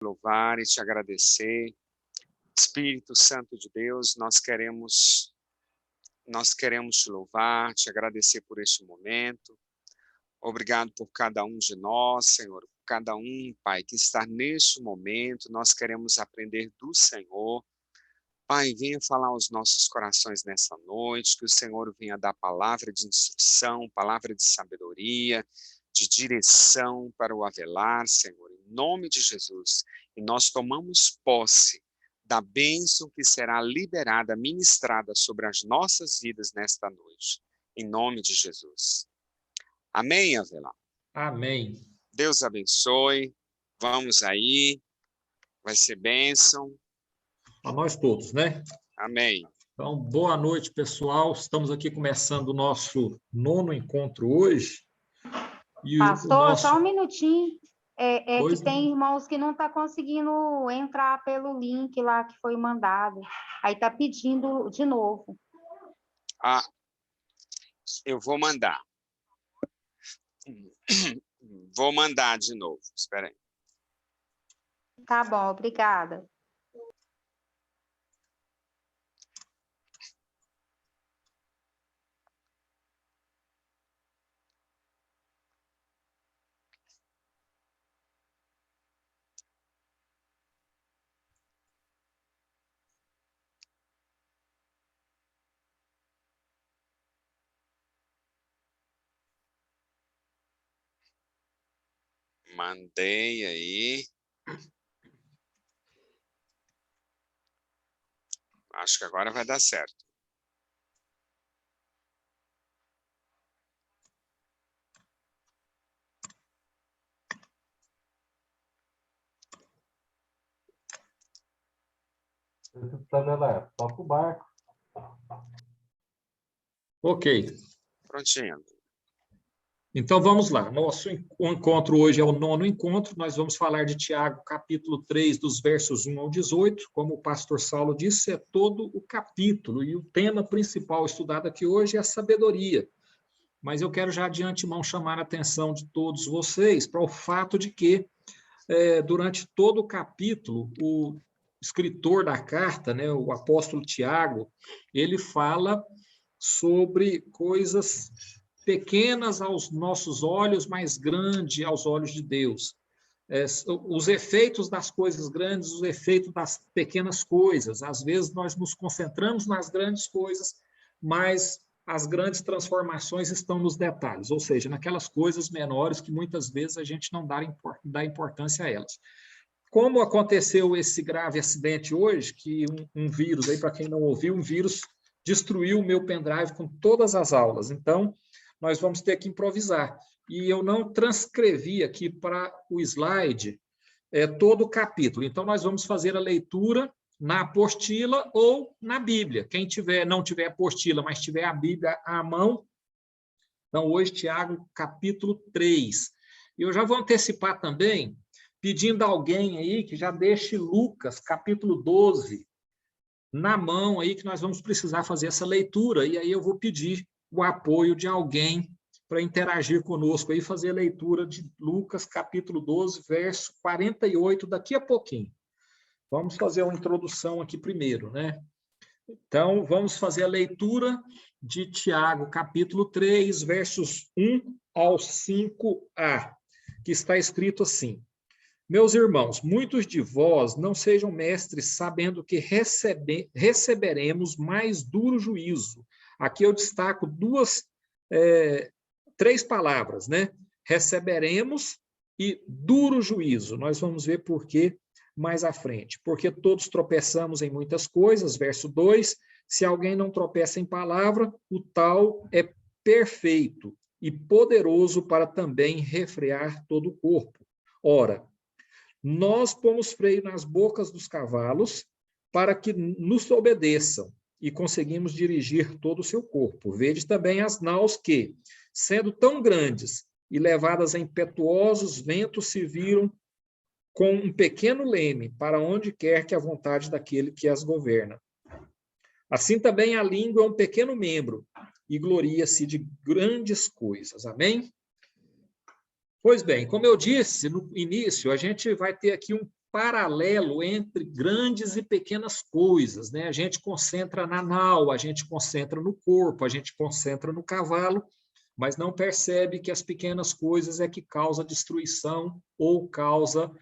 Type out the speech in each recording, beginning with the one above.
louvar e te agradecer. Espírito Santo de Deus, nós queremos te louvar, te agradecer por este momento. Obrigado por cada um de nós, Senhor, por cada um, Pai, que está neste momento. Nós queremos aprender do Senhor. Pai, venha falar aos nossos corações nessa noite, que o Senhor venha dar palavra de instrução, palavra de sabedoria, de direção para o avelar, Senhor, em nome de Jesus. E nós tomamos posse da bênção que será liberada, ministrada sobre as nossas vidas nesta noite, em nome de Jesus. Amém, Avelar? Amém. Deus abençoe. Vamos aí. Vai ser bênção. A nós todos, né? Amém. Então, boa noite, pessoal. Estamos aqui começando o nosso 9º encontro hoje. E Pastor, só um minutinho. Que tem irmãos que não estão conseguindo entrar pelo link lá que foi mandado. Aí está pedindo de novo. Eu vou mandar. Vou mandar de novo. Espera aí. Tá bom, obrigada. Mandei aí. Acho que agora vai dar certo. Toca o barco. Ok. Prontinho. Então, vamos lá. Nosso encontro hoje é o 9º encontro. Nós vamos falar de Tiago, capítulo 3, dos versos 1 ao 18. Como o pastor Saulo disse, é todo o capítulo. E o tema principal estudado aqui hoje é a sabedoria. Mas eu quero já de antemão chamar a atenção de todos vocês para o fato de que, durante todo o capítulo, o escritor da carta, né, o apóstolo Tiago, ele fala sobre coisas pequenas aos nossos olhos, mas grandes aos olhos de Deus. Os efeitos das coisas grandes, os efeitos das pequenas coisas. Às vezes nós nos concentramos nas grandes coisas, mas as grandes transformações estão nos detalhes, ou seja, naquelas coisas menores que muitas vezes a gente não dá importância a elas. Como aconteceu esse grave acidente hoje, que um vírus, aí para quem não ouviu, um vírus destruiu o meu pendrive com todas as aulas. Então, nós vamos ter que improvisar. E eu não transcrevi aqui para o slide todo o capítulo. Então, nós vamos fazer a leitura na apostila ou na Bíblia. Quem não tiver apostila, mas tiver a Bíblia à mão, então, hoje, Tiago, capítulo 3. E eu já vou antecipar também, pedindo a alguém aí que já deixe Lucas, capítulo 12, na mão aí, que nós vamos precisar fazer essa leitura, e aí eu vou pedir o apoio de alguém para interagir conosco aí, fazer a leitura de Lucas, capítulo 12, verso 48, daqui a pouquinho. Vamos fazer uma introdução aqui primeiro, né? Então, vamos fazer a leitura de Tiago, capítulo 3, versos 1 ao 5a, que está escrito assim: Meus irmãos, muitos de vós não sejam mestres, sabendo que receberemos mais duro juízo. Aqui eu destaco três palavras, né? Receberemos e duro juízo. Nós vamos ver por quê mais à frente. Porque todos tropeçamos em muitas coisas, verso 2, se alguém não tropeça em palavra, o tal é perfeito e poderoso para também refrear todo o corpo. Ora, nós pomos freio nas bocas dos cavalos para que nos obedeçam e conseguimos dirigir todo o seu corpo. Vede também as naus que, sendo tão grandes e levadas a impetuosos ventos, se viram com um pequeno leme para onde quer que a vontade daquele que as governa. Assim também a língua é um pequeno membro e gloria-se de grandes coisas. Amém? Pois bem, como eu disse no início, a gente vai ter aqui paralelo entre grandes e pequenas coisas, né? A gente concentra na nau, a gente concentra no corpo, a gente concentra no cavalo, mas não percebe que as pequenas coisas é que causa destruição ou causa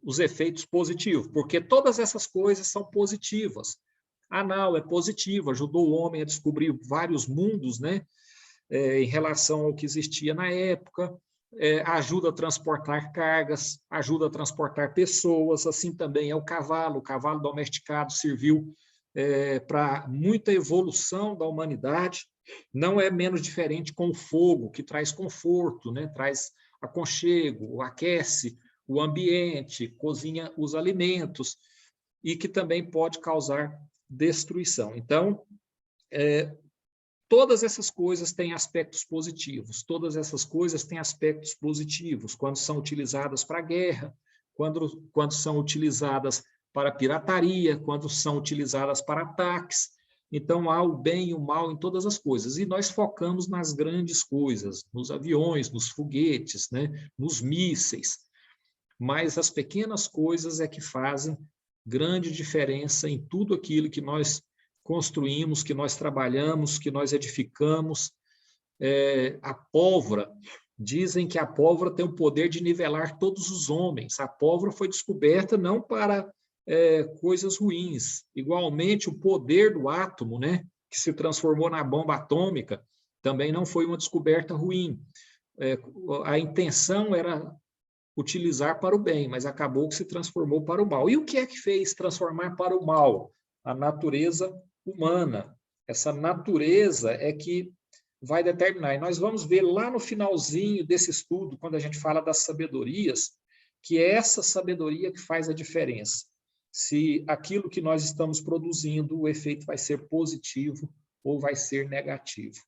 os efeitos positivos, porque todas essas coisas são positivas. A nau é positiva, ajudou o homem a descobrir vários mundos, né? Em relação ao que existia na época, ajuda a transportar cargas, ajuda a transportar pessoas, assim também é o cavalo domesticado serviu para muita evolução da humanidade, não é menos diferente com o fogo, que traz conforto, né? Traz aconchego, aquece o ambiente, cozinha os alimentos, e que também pode causar destruição. Então, todas essas coisas têm aspectos positivos, todas essas coisas têm aspectos positivos, quando são utilizadas para guerra, quando são utilizadas para pirataria, quando são utilizadas para ataques. Então, há o bem e o mal em todas as coisas, e nós focamos nas grandes coisas, nos aviões, nos foguetes, né? Nos mísseis, mas as pequenas coisas é que fazem grande diferença em tudo aquilo que nós construímos, que nós trabalhamos, que nós edificamos. A pólvora, dizem que a pólvora tem o poder de nivelar todos os homens. A pólvora foi descoberta não para coisas ruins. Igualmente, o poder do átomo, né, que se transformou na bomba atômica, também não foi uma descoberta ruim. A intenção era utilizar para o bem, mas acabou que se transformou para o mal. E o que é que fez transformar para o mal? A natureza humana. Essa natureza é que vai determinar. E nós vamos ver lá no finalzinho desse estudo, quando a gente fala das sabedorias, que é essa sabedoria que faz a diferença. Se aquilo que nós estamos produzindo, o efeito vai ser positivo ou vai ser negativo.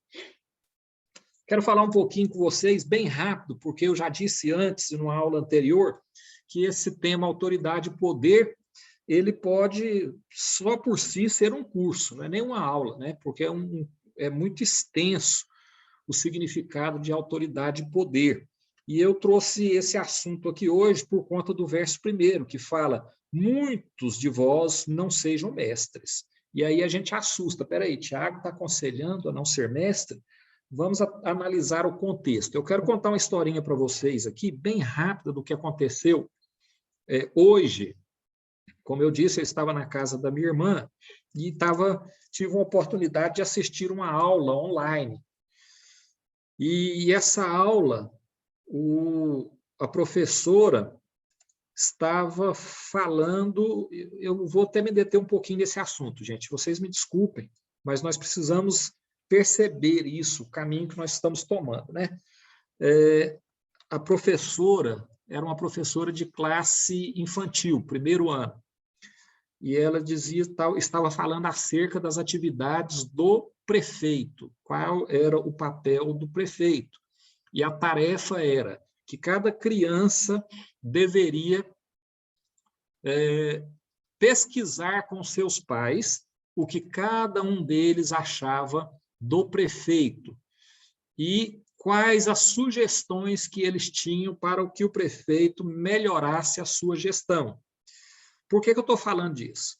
Quero falar um pouquinho com vocês, bem rápido, porque eu já disse antes, numa aula anterior, que esse tema autoridade e poder, ele pode, só por si, ser um curso, não é nem uma aula, né? Porque é muito extenso o significado de autoridade e poder. E eu trouxe esse assunto aqui hoje por conta do verso 1º, que fala, muitos de vós não sejam mestres. E aí a gente assusta, peraí, Tiago está aconselhando a não ser mestre? Vamos analisar o contexto. Eu quero contar uma historinha para vocês aqui, bem rápida, do que aconteceu hoje. Como eu disse, eu estava na casa da minha irmã e tive uma oportunidade de assistir uma aula online. E essa aula, a professora estava falando, eu vou até me deter um pouquinho nesse assunto, gente, vocês me desculpem, mas nós precisamos perceber isso, o caminho que nós estamos tomando, né? A professora era uma professora de classe infantil, 1º ano, e ela estava falando acerca das atividades do prefeito, qual era o papel do prefeito. E a tarefa era que cada criança deveria pesquisar com seus pais o que cada um deles achava do prefeito e quais as sugestões que eles tinham para que o prefeito melhorasse a sua gestão. Por que eu estou falando disso?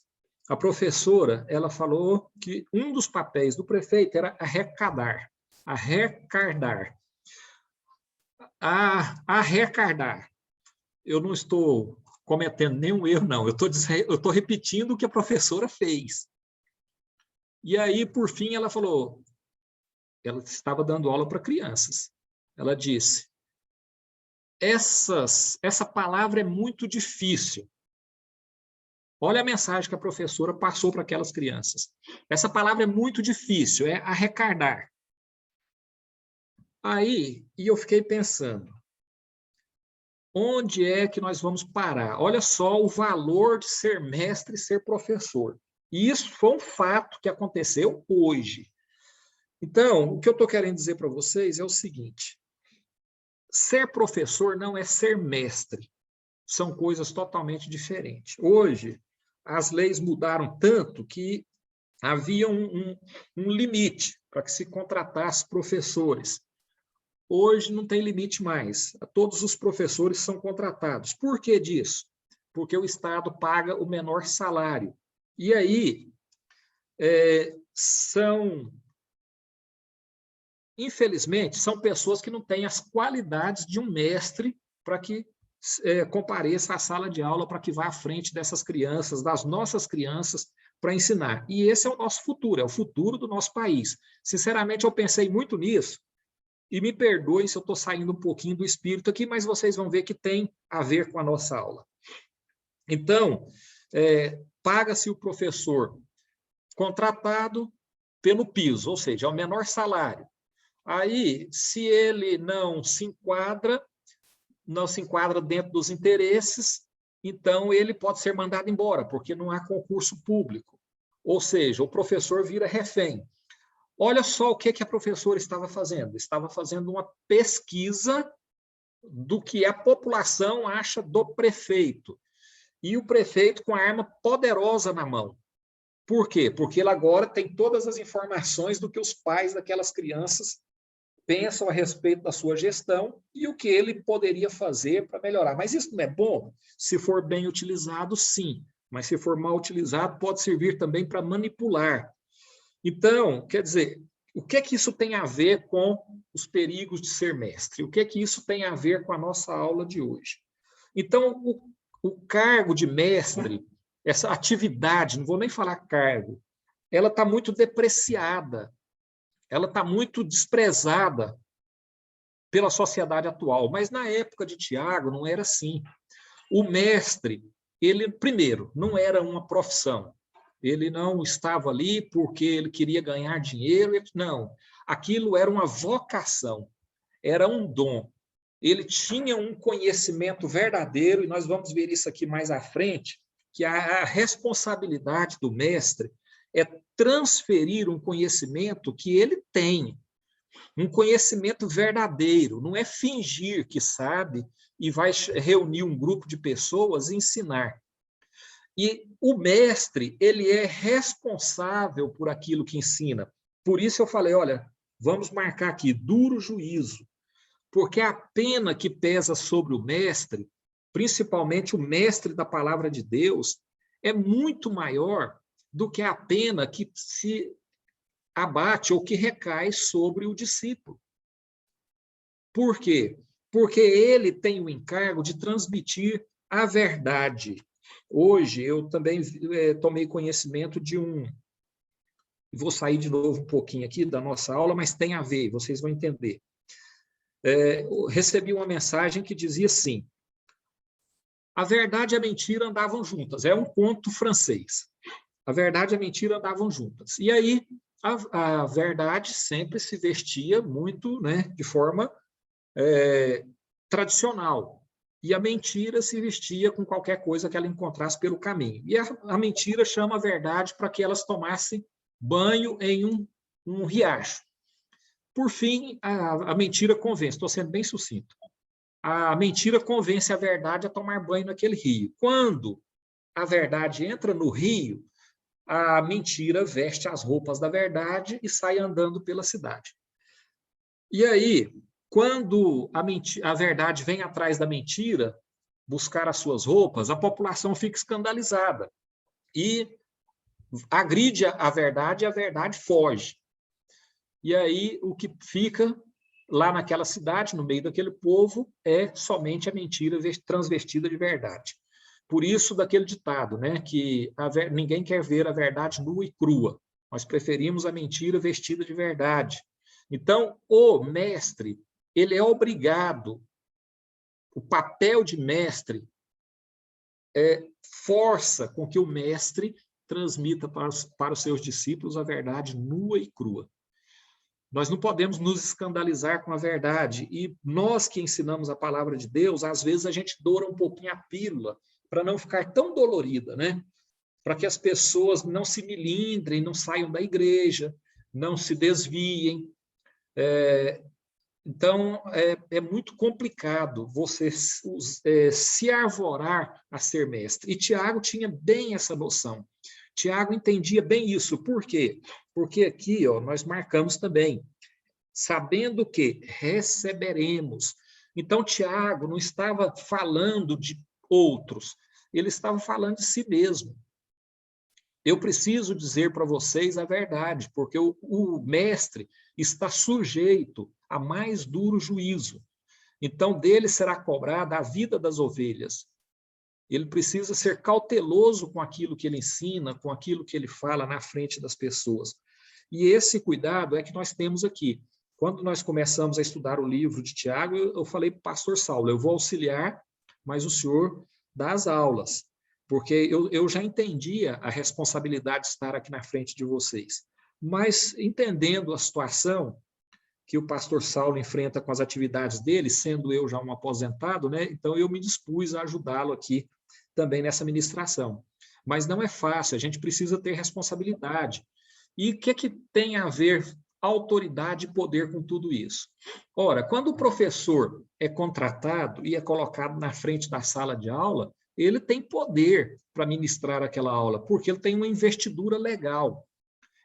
A professora, ela falou que um dos papéis do prefeito era arrecadar. Eu não estou cometendo nenhum erro, não. Eu estou repetindo o que a professora fez. E aí, por fim, ela falou, ela estava dando aula para crianças. Ela disse, essa palavra é muito difícil. Olha a mensagem que a professora passou para aquelas crianças. Essa palavra é muito difícil, é arrecadar. Aí, eu fiquei pensando, onde é que nós vamos parar? Olha só o valor de ser mestre e ser professor. E isso foi um fato que aconteceu hoje. Então, o que eu estou querendo dizer para vocês é o seguinte, ser professor não é ser mestre. São coisas totalmente diferentes. Hoje, as leis mudaram tanto que havia um limite para que se contratasse professores. hoje não tem limite mais. Todos os professores são contratados. Por que disso? Porque o Estado paga o menor salário. E aí, infelizmente, são pessoas que não têm as qualidades de um mestre para que compareça à sala de aula, para que vá à frente dessas crianças, das nossas crianças, para ensinar. E esse é o nosso futuro, é o futuro do nosso país. Sinceramente, eu pensei muito nisso, e me perdoem se eu estou saindo um pouquinho do espírito aqui, mas vocês vão ver que tem a ver com a nossa aula. Então, paga-se o professor contratado pelo piso, ou seja, é o menor salário. Aí, se ele não se enquadra dentro dos interesses, então ele pode ser mandado embora, porque não há concurso público. Ou seja, o professor vira refém. Olha só o que a professora estava fazendo. Estava fazendo uma pesquisa do que a população acha do prefeito. E o prefeito com a arma poderosa na mão. Por quê? Porque ele agora tem todas as informações do que os pais daquelas crianças pensam a respeito da sua gestão e o que ele poderia fazer para melhorar. Mas isso não é bom? Se for bem utilizado, sim. Mas se for mal utilizado, pode servir também para manipular. Então, quer dizer, o que é que isso tem a ver com os perigos de ser mestre? O que é que isso tem a ver com a nossa aula de hoje? Então, o cargo de mestre, essa atividade, não vou nem falar cargo, ela está muito depreciada, ela está muito desprezada pela sociedade atual. Mas na época de Tiago não era assim. O mestre, ele, primeiro, não era uma profissão. Ele não estava ali porque ele queria ganhar dinheiro. Não, aquilo era uma vocação, era um dom. Ele tinha um conhecimento verdadeiro, e nós vamos ver isso aqui mais à frente, que a responsabilidade do mestre é transferir um conhecimento que ele tem, um conhecimento verdadeiro, não é fingir que sabe e vai reunir um grupo de pessoas e ensinar. E o mestre, ele é responsável por aquilo que ensina. Por isso eu falei, olha, vamos marcar aqui, duro juízo, porque a pena que pesa sobre o mestre, principalmente o mestre da palavra de Deus, é muito maior do que a pena que se abate ou que recai sobre o discípulo. Por quê? Porque ele tem o encargo de transmitir a verdade. Hoje, eu também tomei conhecimento de vou sair de novo um pouquinho aqui da nossa aula, mas tem a ver, vocês vão entender. Recebi uma mensagem que dizia assim, a verdade e a mentira andavam juntas. É um conto francês. A verdade e a mentira andavam juntas. E aí, a verdade sempre se vestia muito, né, de forma tradicional. E a mentira se vestia com qualquer coisa que ela encontrasse pelo caminho. E a mentira chama a verdade para que elas tomassem banho em um riacho. Por fim, a mentira convence, estou sendo bem sucinto, a mentira convence a verdade a tomar banho naquele rio. Quando a verdade entra no rio, a mentira veste as roupas da verdade e sai andando pela cidade. E aí, quando a verdade vem atrás da mentira, buscar as suas roupas, a população fica escandalizada e agride a verdade e a verdade foge. E aí, o que fica lá naquela cidade, no meio daquele povo, é somente a mentira transvestida de verdade. Por isso, daquele ditado, né, que ninguém quer ver a verdade nua e crua. Nós preferimos a mentira vestida de verdade. Então, o mestre, ele é obrigado, o papel de mestre força com que o mestre transmita para os seus discípulos a verdade nua e crua. Nós não podemos nos escandalizar com a verdade. E nós que ensinamos a palavra de Deus, às vezes a gente doura um pouquinho a pílula para não ficar tão dolorida, né? Para que as pessoas não se milindrem, não saiam da igreja, não se desviem. Então, é muito complicado você se arvorar a ser mestre. E Tiago tinha bem essa noção. Tiago entendia bem isso. Por quê? Porque aqui nós marcamos também. sabendo que receberemos. Então, Tiago não estava falando de outros, ele estava falando de si mesmo. Eu preciso dizer para vocês a verdade, porque o mestre está sujeito a mais duro juízo. Então, dele será cobrada a vida das ovelhas. Ele precisa ser cauteloso com aquilo que ele ensina, com aquilo que ele fala na frente das pessoas. E esse cuidado é que nós temos aqui. Quando nós começamos a estudar o livro de Tiago, eu falei para o pastor Saulo, eu vou auxiliar, mas o senhor dá as aulas, porque eu já entendia a responsabilidade de estar aqui na frente de vocês. Mas, entendendo a situação que o pastor Saulo enfrenta com as atividades dele, sendo eu já um aposentado, né? Então eu me dispus a ajudá-lo aqui também nessa ministração. Mas não é fácil, a gente precisa ter responsabilidade. E o que tem a ver autoridade e poder com tudo isso? Ora, quando o professor é contratado e é colocado na frente da sala de aula, ele tem poder para ministrar aquela aula, porque ele tem uma investidura legal.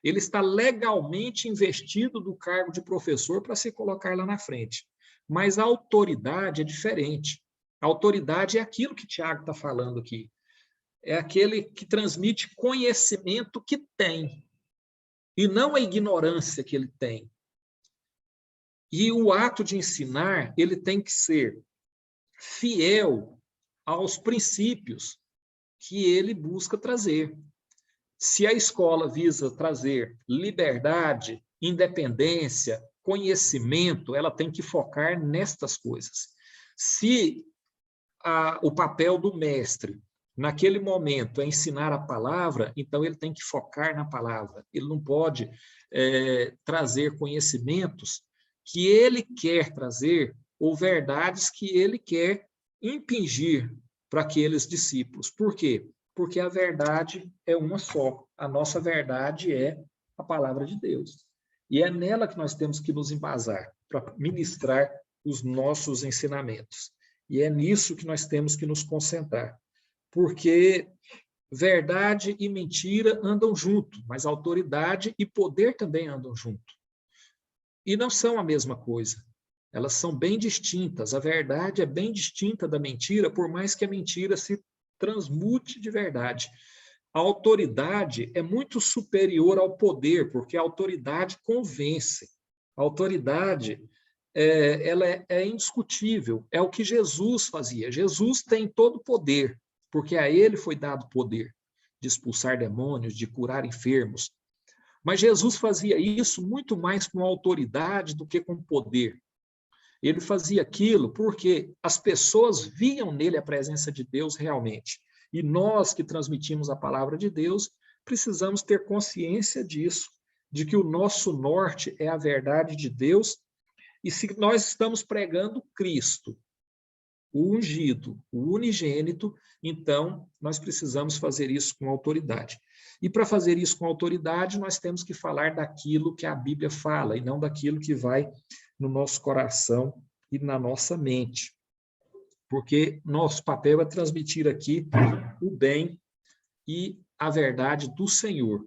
Ele está legalmente investido do cargo de professor para se colocar lá na frente. Mas a autoridade é diferente. A autoridade é aquilo que Tiago está falando aqui. É aquele que transmite conhecimento que tem, e não a ignorância que ele tem. E o ato de ensinar, ele tem que ser fiel aos princípios que ele busca trazer. Se a escola visa trazer liberdade, independência, conhecimento, ela tem que focar nestas coisas. Se o papel do mestre, naquele momento, é ensinar a palavra, então ele tem que focar na palavra. Ele não pode trazer conhecimentos que ele quer trazer ou verdades que ele quer impingir para aqueles discípulos. Por quê? Porque a verdade é uma só. A nossa verdade é a palavra de Deus. E é nela que nós temos que nos embasar para ministrar os nossos ensinamentos. E é nisso que nós temos que nos concentrar. Porque verdade e mentira andam junto, mas autoridade e poder também andam junto. E não são a mesma coisa. Elas são bem distintas. A verdade é bem distinta da mentira, por mais que a mentira se transmute de verdade. A autoridade é muito superior ao poder, porque a autoridade convence. A autoridade ela é indiscutível. É o que Jesus fazia. Jesus tem todo o poder, porque a ele foi dado poder de expulsar demônios, de curar enfermos. Mas Jesus fazia isso muito mais com autoridade do que com poder. Ele fazia aquilo porque as pessoas viam nele a presença de Deus realmente. E nós que transmitimos a palavra de Deus, precisamos ter consciência disso, de que o nosso norte é a verdade de Deus. E se nós estamos pregando Cristo, o ungido, o unigênito, então nós precisamos fazer isso com autoridade. E para fazer isso com autoridade, nós temos que falar daquilo que a Bíblia fala, e não daquilo que vai no nosso coração e na nossa mente. Porque nosso papel é transmitir aqui o bem e a verdade do Senhor.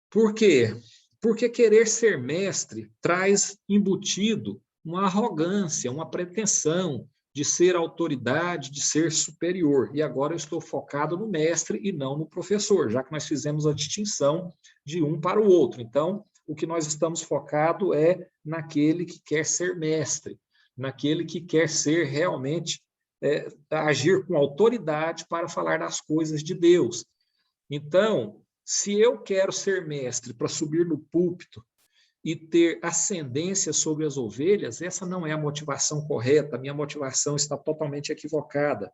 Por quê? Porque querer ser mestre traz embutido uma arrogância, uma pretensão de ser autoridade, de ser superior. E agora eu estou focado no mestre e não no professor, já que nós fizemos a distinção de um para o outro. Então, o que nós estamos focado é naquele que quer ser mestre, naquele que quer ser realmente, agir com autoridade para falar das coisas de Deus. Então, se eu quero ser mestre para subir no púlpito e ter ascendência sobre as ovelhas, essa não é a motivação correta, a minha motivação está totalmente equivocada.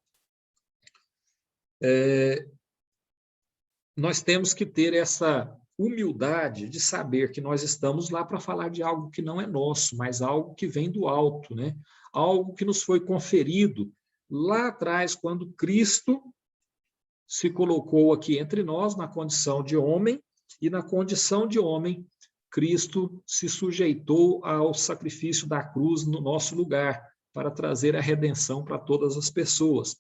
Nós temos que ter essa humildade de saber que nós estamos lá para falar de algo que não é nosso, mas algo que vem do alto, né? Algo que nos foi conferido lá atrás, quando Cristo se colocou aqui entre nós na condição de homem, e na condição de homem, Cristo se sujeitou ao sacrifício da cruz no nosso lugar, para trazer a redenção para todas as pessoas.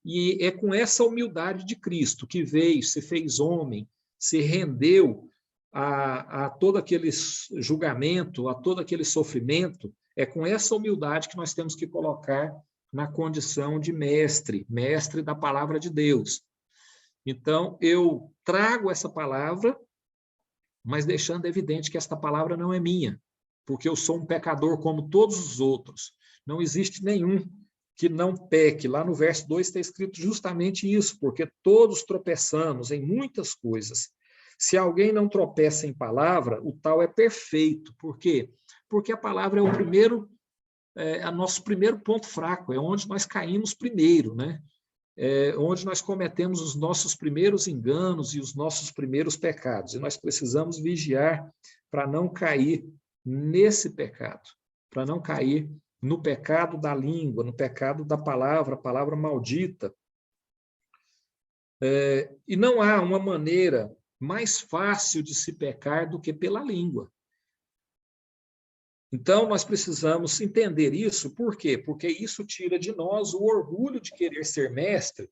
E é com essa humildade de Cristo, que veio, se fez homem, se rendeu a todo aquele julgamento, a todo aquele sofrimento, é com essa humildade que nós temos que colocar na condição de mestre da palavra de Deus. Então, eu trago essa palavra, mas deixando evidente que esta palavra não é minha, porque eu sou um pecador como todos os outros. Não existe nenhum que não peque. Lá no verso 2 está escrito justamente isso, porque todos tropeçamos em muitas coisas. Se alguém não tropeça em palavra, o tal é perfeito. Por quê? Porque a palavra é o nosso primeiro ponto fraco, é onde nós caímos primeiro, né? É onde nós cometemos os nossos primeiros enganos e os nossos primeiros pecados. E nós precisamos vigiar para não cair nesse pecado, para não cair no pecado da língua, no pecado da palavra, a palavra maldita. E não há uma maneira mais fácil de se pecar do que pela língua. Então, nós precisamos entender isso. Por quê? Porque isso tira de nós o orgulho de querer ser mestre.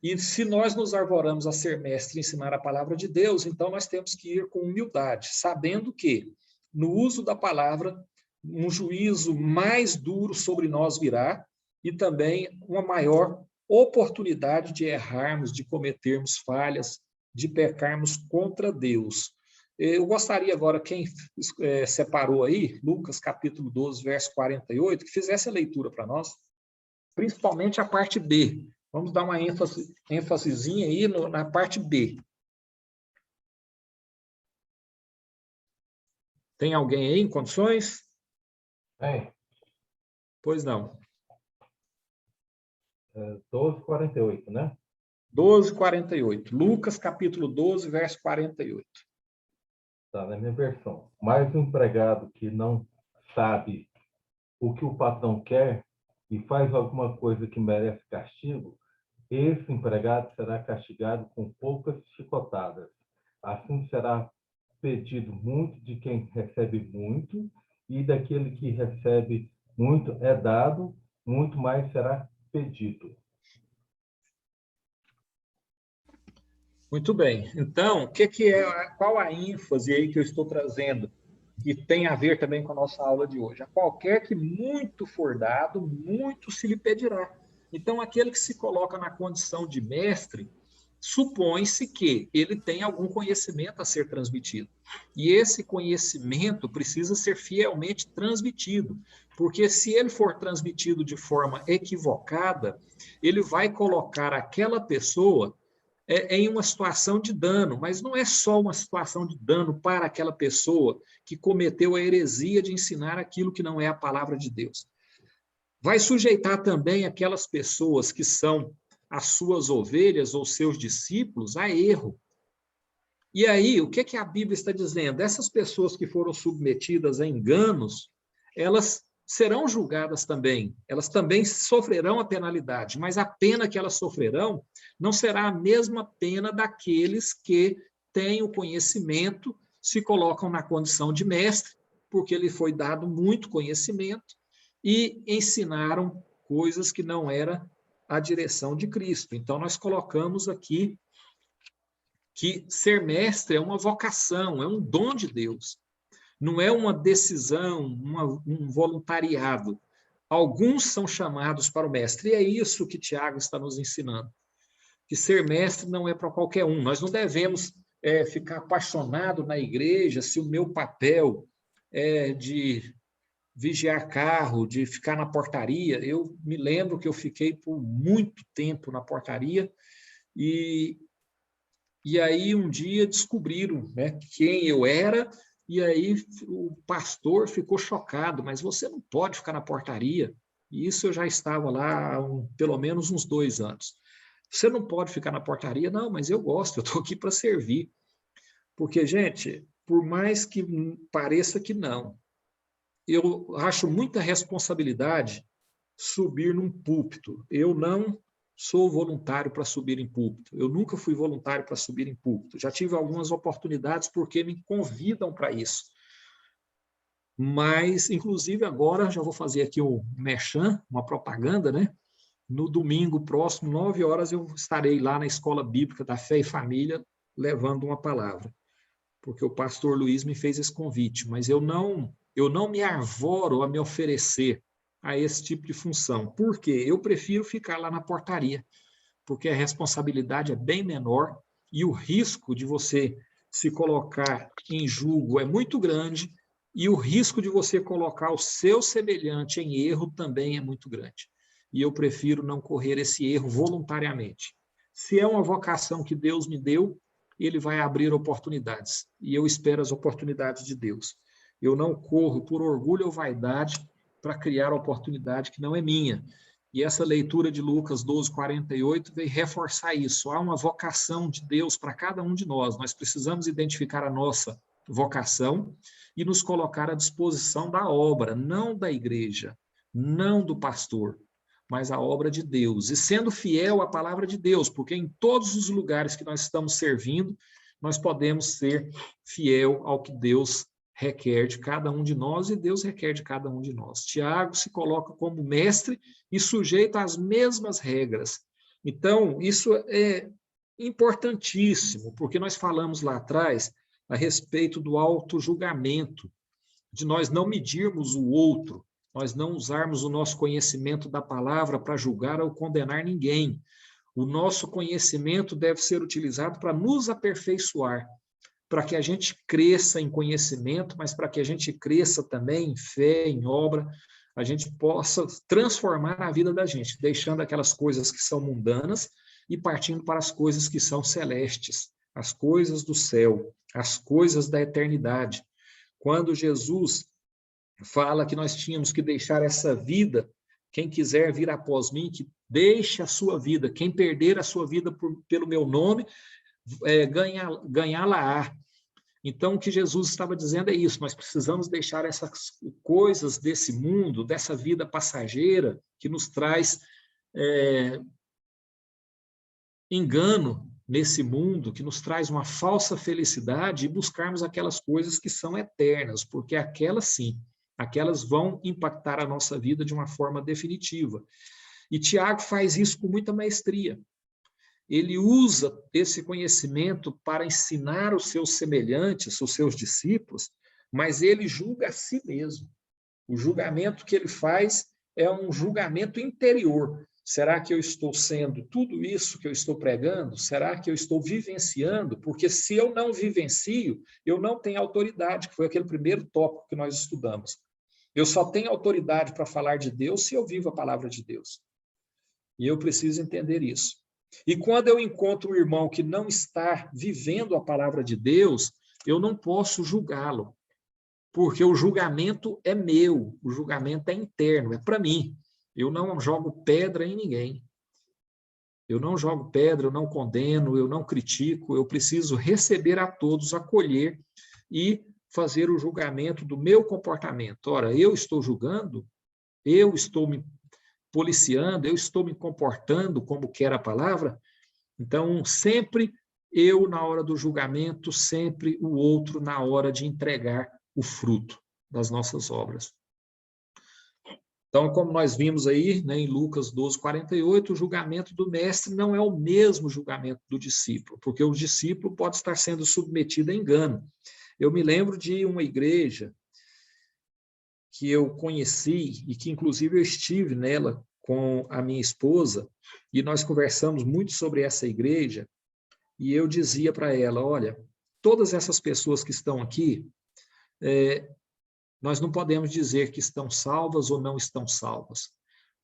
E se nós nos arvoramos a ser mestre e ensinar a palavra de Deus, então nós temos que ir com humildade, sabendo que, no uso da palavra, um juízo mais duro sobre nós virá e também uma maior oportunidade de errarmos, de cometermos falhas, de pecarmos contra Deus. Eu gostaria agora, quem separou aí, Lucas capítulo 12, verso 48, que fizesse a leitura para nós, principalmente a parte B. Vamos dar uma ênfasezinha aí na parte B. Tem alguém aí em condições? Tem. Pois não. 12:48, né? 12:48. Lucas, capítulo 12, verso 48. Tá, na minha versão. Mas o empregado que não sabe o que o patrão quer e faz alguma coisa que merece castigo, esse empregado será castigado com poucas chicotadas. Assim será pedido muito de quem recebe muito, e daquele que recebe muito é dado, muito mais será pedido. Muito bem. Então, qual a ênfase aí que eu estou trazendo, que tem a ver também com a nossa aula de hoje? A qualquer que muito for dado, muito se lhe pedirá. Então, aquele que se coloca na condição de mestre, supõe-se que ele tem algum conhecimento a ser transmitido. E esse conhecimento precisa ser fielmente transmitido, porque se ele for transmitido de forma equivocada, ele vai colocar aquela pessoa em uma situação de dano, mas não é só uma situação de dano para aquela pessoa que cometeu a heresia de ensinar aquilo que não é a palavra de Deus. Vai sujeitar também aquelas pessoas que são as suas ovelhas ou seus discípulos a erro. E aí, o que a Bíblia está dizendo? Essas pessoas que foram submetidas a enganos, elas serão julgadas também, elas também sofrerão a penalidade, mas a pena que elas sofrerão não será a mesma pena daqueles que têm o conhecimento, se colocam na condição de mestre, porque lhe foi dado muito conhecimento, e ensinaram coisas que não era a direção de Cristo. Então, nós colocamos aqui que ser mestre é uma vocação, é um dom de Deus. Não é uma decisão, um voluntariado. Alguns são chamados para o mestre, e é isso que Tiago está nos ensinando. Que ser mestre não é para qualquer um. Nós não devemos ficar apaixonado na igreja se o meu papel é de vigiar carro, de ficar na portaria. Eu me lembro que eu fiquei por muito tempo na portaria e aí um dia descobriram, né, quem eu era, e aí o pastor ficou chocado, mas você não pode ficar na portaria. E isso eu já estava lá há pelo menos uns 2 anos. Você não pode ficar na portaria? Não, mas eu gosto, eu estou aqui para servir. Porque, gente, por mais que pareça que não, eu acho muita responsabilidade subir num púlpito. Eu não sou voluntário para subir em púlpito. Eu nunca fui voluntário para subir em púlpito. Já tive algumas oportunidades porque me convidam para isso. Mas, inclusive, agora já vou fazer aqui um merchan, uma propaganda, né? No domingo próximo, 9 horas, eu estarei lá na Escola Bíblica da Fé e Família, levando uma palavra. porque o pastor Luiz me fez esse convite, mas eu não me arvoro a me oferecer a esse tipo de função. Por quê? Eu prefiro ficar lá na portaria, porque a responsabilidade é bem menor e o risco de você se colocar em julgo é muito grande e o risco de você colocar o seu semelhante em erro também é muito grande. E eu prefiro não correr esse erro voluntariamente. Se é uma vocação que Deus me deu, ele vai abrir oportunidades. E eu espero as oportunidades de Deus. Eu não corro por orgulho ou vaidade para criar oportunidade que não é minha. E essa leitura de Lucas 12, 48 veio reforçar isso. Há uma vocação de Deus para cada um de nós. Nós precisamos identificar a nossa vocação e nos colocar à disposição da obra, não da igreja, não do pastor, mas a obra de Deus. E sendo fiel à palavra de Deus, porque em todos os lugares que nós estamos servindo, nós podemos ser fiel ao que Deus requer de cada um de nós e Deus requer de cada um de nós. Tiago se coloca como mestre e sujeito às mesmas regras. Então, isso é importantíssimo, porque nós falamos lá atrás a respeito do autojulgamento, de nós não medirmos o outro, nós não usarmos o nosso conhecimento da palavra para julgar ou condenar ninguém. O nosso conhecimento deve ser utilizado para nos aperfeiçoar, para que a gente cresça em conhecimento, mas para que a gente cresça também em fé, em obra, a gente possa transformar a vida da gente, deixando aquelas coisas que são mundanas e partindo para as coisas que são celestes, as coisas do céu, as coisas da eternidade. Quando Jesus fala que nós tínhamos que deixar essa vida, quem quiser vir após mim, que deixe a sua vida, quem perder a sua vida pelo meu nome, ganhá-la-á. Então, o que Jesus estava dizendo é isso, nós precisamos deixar essas coisas desse mundo, dessa vida passageira, que nos traz engano nesse mundo, que nos traz uma falsa felicidade, e buscarmos aquelas coisas que são eternas, porque aquelas sim, aquelas vão impactar a nossa vida de uma forma definitiva. E Tiago faz isso com muita maestria. Ele usa esse conhecimento para ensinar os seus semelhantes, os seus discípulos, mas ele julga a si mesmo. O julgamento que ele faz é um julgamento interior. Será que eu estou sendo tudo isso que eu estou pregando? Será que eu estou vivenciando? Porque se eu não vivencio, eu não tenho autoridade, que foi aquele primeiro tópico que nós estudamos. Eu só tenho autoridade para falar de Deus se eu vivo a palavra de Deus. E eu preciso entender isso. E quando eu encontro um irmão que não está vivendo a palavra de Deus, eu não posso julgá-lo, porque o julgamento é meu, o julgamento é interno, é para mim. Eu não jogo pedra em ninguém. Eu não jogo pedra, eu não condeno, eu não critico, eu preciso receber a todos, acolher e fazer o julgamento do meu comportamento. Ora, eu estou julgando, eu estou me policiando, eu estou me comportando como quer a palavra. Então, sempre eu na hora do julgamento, sempre o outro na hora de entregar o fruto das nossas obras. Então, como nós vimos aí, né, em Lucas 12, 48, o julgamento do mestre não é o mesmo julgamento do discípulo, porque o discípulo pode estar sendo submetido a engano. Eu me lembro de uma igreja que eu conheci e que, inclusive, eu estive nela com a minha esposa, e nós conversamos muito sobre essa igreja, e eu dizia para ela, olha, todas essas pessoas que estão aqui, nós não podemos dizer que estão salvas ou não estão salvas,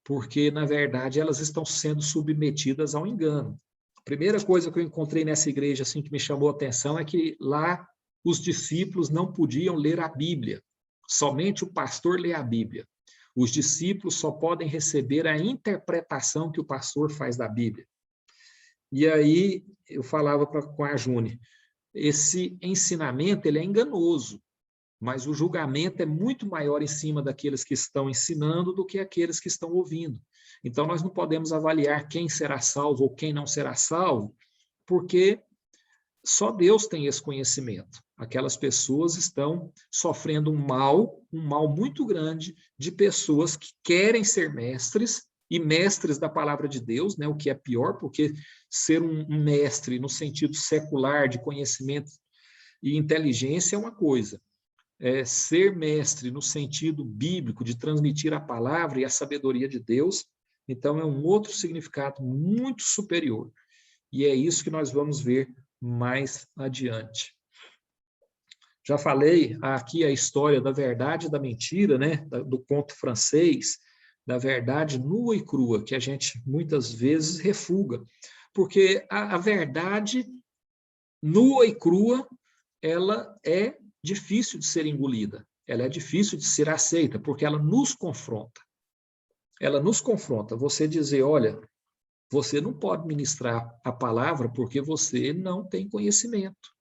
porque, na verdade, elas estão sendo submetidas ao engano. A primeira coisa que eu encontrei nessa igreja, assim, que me chamou a atenção, é que lá os discípulos não podiam ler a Bíblia, somente o pastor lê a Bíblia. Os discípulos só podem receber a interpretação que o pastor faz da Bíblia. E aí eu falava com a Júnia, esse ensinamento ele é enganoso, mas o julgamento é muito maior em cima daqueles que estão ensinando do que aqueles que estão ouvindo. Então, nós não podemos avaliar quem será salvo ou quem não será salvo, porque só Deus tem esse conhecimento. Aquelas pessoas estão sofrendo um mal muito grande de pessoas que querem ser mestres e mestres da palavra de Deus, né? O que é pior, porque ser um mestre no sentido secular de conhecimento E inteligência é uma coisa. Ser mestre no sentido bíblico de transmitir a palavra e a sabedoria de Deus, então é um outro significado muito superior. E é isso que nós vamos ver mais adiante. Já falei aqui a história da verdade e da mentira, né? Do conto francês, da verdade nua e crua, que a gente muitas vezes refuga. Porque a verdade nua e crua, ela é difícil de ser engolida, ela é difícil de ser aceita, porque ela nos confronta. Ela nos confronta. Você dizer, olha, você não pode ministrar a palavra porque você não tem conhecimento.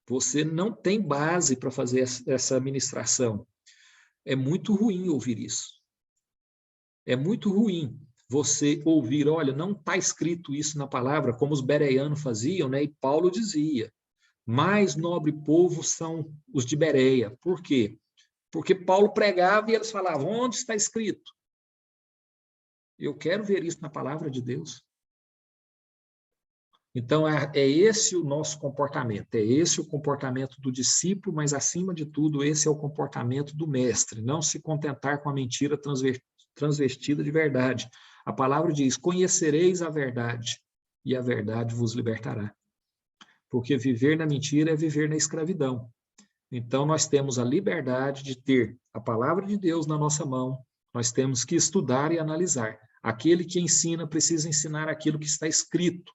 Você não tem base para fazer essa ministração. É muito ruim ouvir isso. É muito ruim você ouvir, olha, não está escrito isso na palavra, como os bereanos faziam, né? E Paulo dizia, mais nobre povo são os de Bereia. Por quê? Porque Paulo pregava e eles falavam, onde está escrito? Eu quero ver isso na palavra de Deus. Então, é esse o nosso comportamento, é esse o comportamento do discípulo, mas, acima de tudo, esse é o comportamento do mestre, não se contentar com a mentira transvestida de verdade. A palavra diz, conhecereis a verdade, e a verdade vos libertará. Porque viver na mentira é viver na escravidão. Então, nós temos a liberdade de ter a palavra de Deus na nossa mão, nós temos que estudar e analisar. Aquele que ensina precisa ensinar aquilo que está escrito.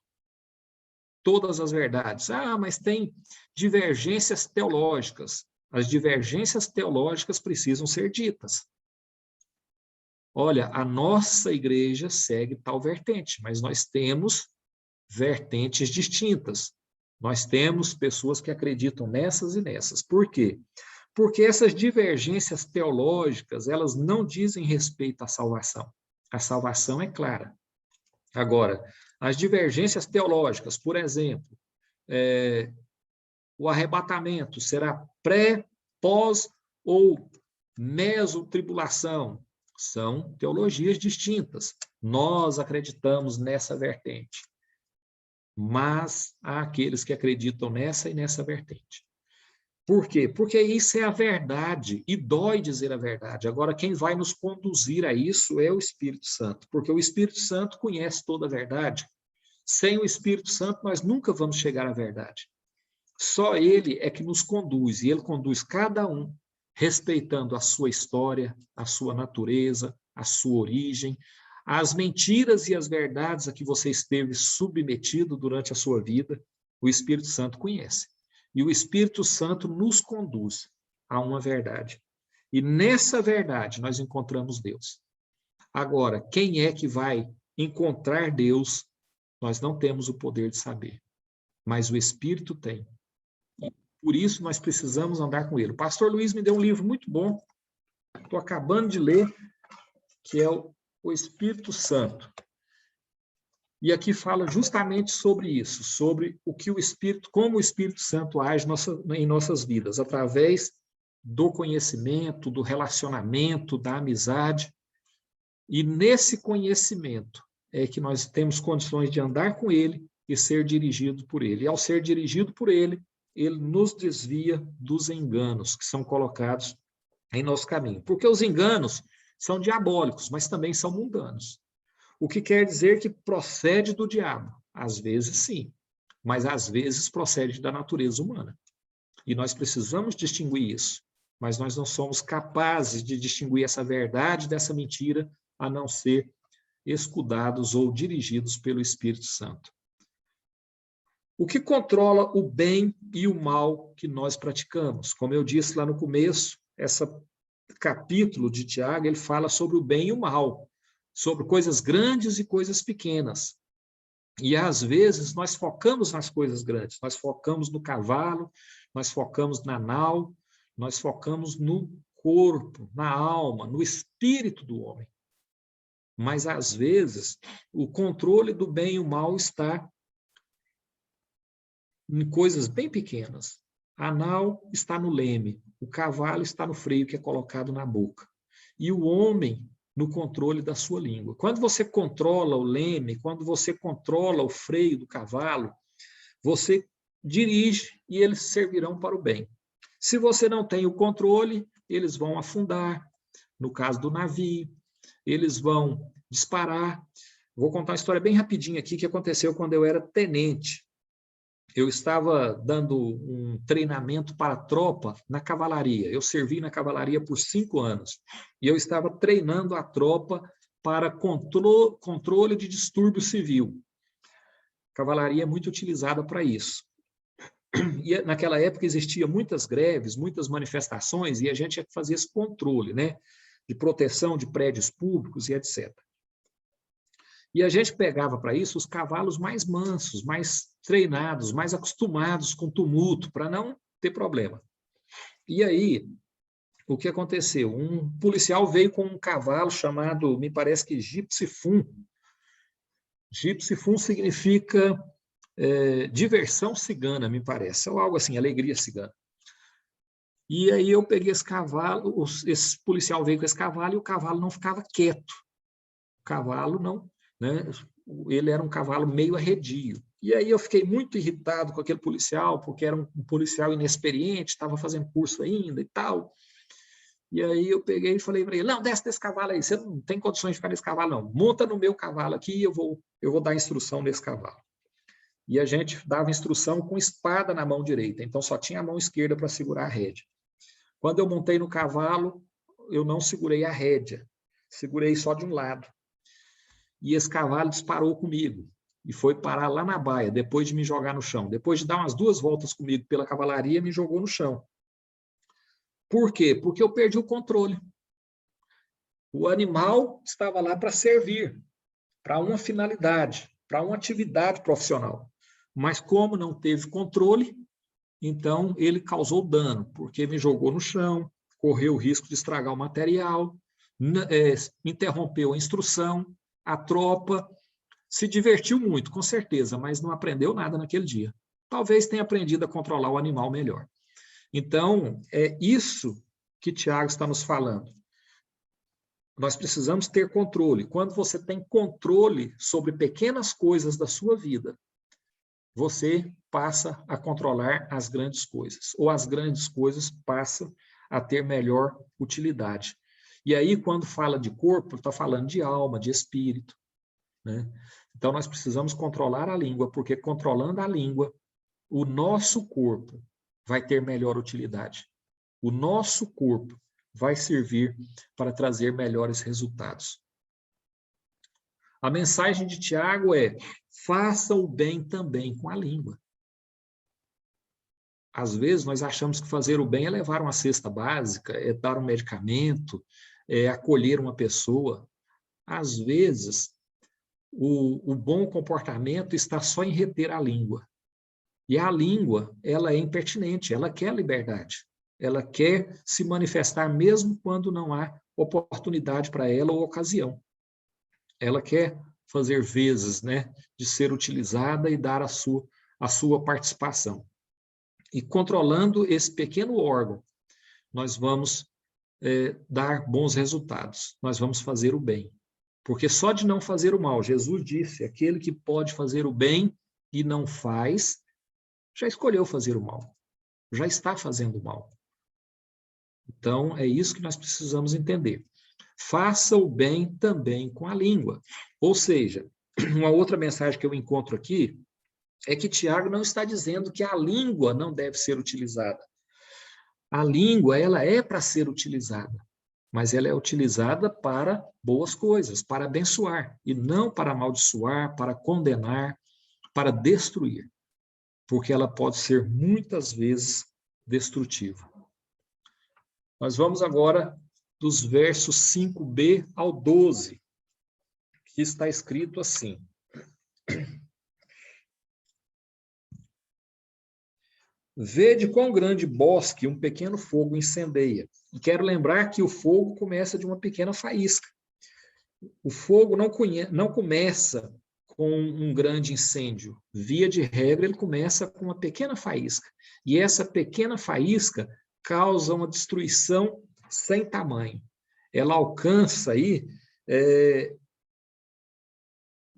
Todas as verdades. Ah, mas tem divergências teológicas. As divergências teológicas precisam ser ditas. Olha, a nossa igreja segue tal vertente, mas nós temos vertentes distintas. Nós temos pessoas que acreditam nessas e nessas. Por quê? Porque essas divergências teológicas, elas não dizem respeito à salvação. A salvação é clara. Agora, as divergências teológicas, por exemplo, o arrebatamento será pré, pós ou mesotribulação, são teologias distintas. Nós acreditamos nessa vertente, mas há aqueles que acreditam nessa e nessa vertente. Por quê? Porque isso é a verdade, e dói dizer a verdade. Agora, quem vai nos conduzir a isso é o Espírito Santo, porque o Espírito Santo conhece toda a verdade. Sem o Espírito Santo, nós nunca vamos chegar à verdade. Só ele é que nos conduz, e ele conduz cada um, respeitando a sua história, a sua natureza, a sua origem, as mentiras e as verdades a que você esteve submetido durante a sua vida, o Espírito Santo conhece. E o Espírito Santo nos conduz a uma verdade. E nessa verdade nós encontramos Deus. Agora, quem é que vai encontrar Deus? Nós não temos o poder de saber, mas o Espírito tem. E por isso nós precisamos andar com ele. O pastor Luiz me deu um livro muito bom, estou acabando de ler, que é o Espírito Santo. E aqui fala justamente sobre isso, sobre o que o Espírito, como o Espírito Santo age em nossas vidas, através do conhecimento, do relacionamento, da amizade. E nesse conhecimento é que nós temos condições de andar com ele e ser dirigido por ele. E ao ser dirigido por ele, ele nos desvia dos enganos que são colocados em nosso caminho. Porque os enganos são diabólicos, mas também são mundanos. O que quer dizer que procede do diabo. Às vezes, sim, mas às vezes procede da natureza humana. E nós precisamos distinguir isso, mas nós não somos capazes de distinguir essa verdade dessa mentira, a não ser escudados ou dirigidos pelo Espírito Santo. O que controla o bem e o mal que nós praticamos? Como eu disse lá no começo, esse capítulo de Tiago, ele fala sobre o bem e o mal, sobre coisas grandes e coisas pequenas. E, às vezes, nós focamos nas coisas grandes, nós focamos no cavalo, nós focamos na nau, nós focamos no corpo, na alma, no espírito do homem. Mas, às vezes, o controle do bem e o mal está em coisas bem pequenas. A nau está no leme, o cavalo está no freio que é colocado na boca. E o homem no controle da sua língua. Quando você controla o leme, quando você controla o freio do cavalo, você dirige e eles servirão para o bem. Se você não tem o controle, eles vão afundar. No caso do navio, eles vão disparar. Vou contar uma história bem rapidinha aqui que aconteceu quando eu era tenente. Eu estava dando um treinamento para a tropa na cavalaria. Eu servi na cavalaria por 5 anos. E eu estava treinando a tropa para controle de distúrbio civil. A cavalaria é muito utilizada para isso. E naquela época existiam muitas greves, muitas manifestações, e a gente tinha que fazer esse controle, né? De proteção de prédios públicos e etc. E a gente pegava para isso os cavalos mais mansos, mais treinados, mais acostumados com tumulto, para não ter problema. E aí, o que aconteceu? Um policial veio com um cavalo chamado, me parece que Gypsy Fun. Gypsy Fun significa diversão cigana, me parece, ou algo assim, alegria cigana. E aí eu peguei esse cavalo, esse policial veio com esse cavalo e o cavalo não ficava quieto. O cavalo não, né? Ele era um cavalo meio arredio. E aí eu fiquei muito irritado com aquele policial, porque era um policial inexperiente, estava fazendo curso ainda e tal. E aí eu peguei e falei para ele, não, desce desse cavalo aí, você não tem condições de ficar nesse cavalo, não. Monta no meu cavalo aqui e eu vou dar instrução nesse cavalo. E a gente dava instrução com espada na mão direita, então só tinha a mão esquerda para segurar a rédea. Quando eu montei no cavalo, eu não segurei a rédea, segurei só de um lado. E esse cavalo disparou comigo e foi parar lá na baia, depois de me jogar no chão. Depois de dar umas 2 voltas comigo pela cavalaria, me jogou no chão. Por quê? Porque eu perdi o controle. O animal estava lá para servir, para uma finalidade, para uma atividade profissional. Mas como não teve controle, então ele causou dano, porque me jogou no chão, correu o risco de estragar o material, interrompeu a instrução, a tropa se divertiu muito, com certeza, mas não aprendeu nada naquele dia. Talvez tenha aprendido a controlar o animal melhor. Então, é isso que Tiago está nos falando. Nós precisamos ter controle. Quando você tem controle sobre pequenas coisas da sua vida, você passa a controlar as grandes coisas, ou as grandes coisas passam a ter melhor utilidade. E aí, quando fala de corpo, está falando de alma, de espírito, né? Então, nós precisamos controlar a língua, porque controlando a língua, o nosso corpo vai ter melhor utilidade. O nosso corpo vai servir para trazer melhores resultados. A mensagem de Tiago é: faça o bem também com a língua. Às vezes, nós achamos que fazer o bem é levar uma cesta básica, é dar um medicamento, é acolher uma pessoa. Às vezes, o bom comportamento está só em reter a língua. E a língua, ela é impertinente, ela quer liberdade. Ela quer se manifestar mesmo quando não há oportunidade para ela ou ocasião. Ela quer fazer vezes, né, de ser utilizada e dar a sua participação. E controlando esse pequeno órgão, nós vamos dar bons resultados, nós vamos fazer o bem. Porque só de não fazer o mal, Jesus disse, aquele que pode fazer o bem e não faz, já escolheu fazer o mal, já está fazendo o mal. Então, é isso que nós precisamos entender. Faça o bem também com a língua. Ou seja, uma outra mensagem que eu encontro aqui é que Tiago não está dizendo que a língua não deve ser utilizada. A língua, ela é para ser utilizada, mas ela é utilizada para boas coisas, para abençoar, e não para amaldiçoar, para condenar, para destruir, porque ela pode ser muitas vezes destrutiva. Nós vamos agora dos versos 5b ao 12, que está escrito assim: Vede quão grande bosque um pequeno fogo incendeia. E quero lembrar que o fogo começa de uma pequena faísca. O fogo não começa com um grande incêndio. Via de regra, ele começa com uma pequena faísca. E essa pequena faísca causa uma destruição sem tamanho. Ela alcança aí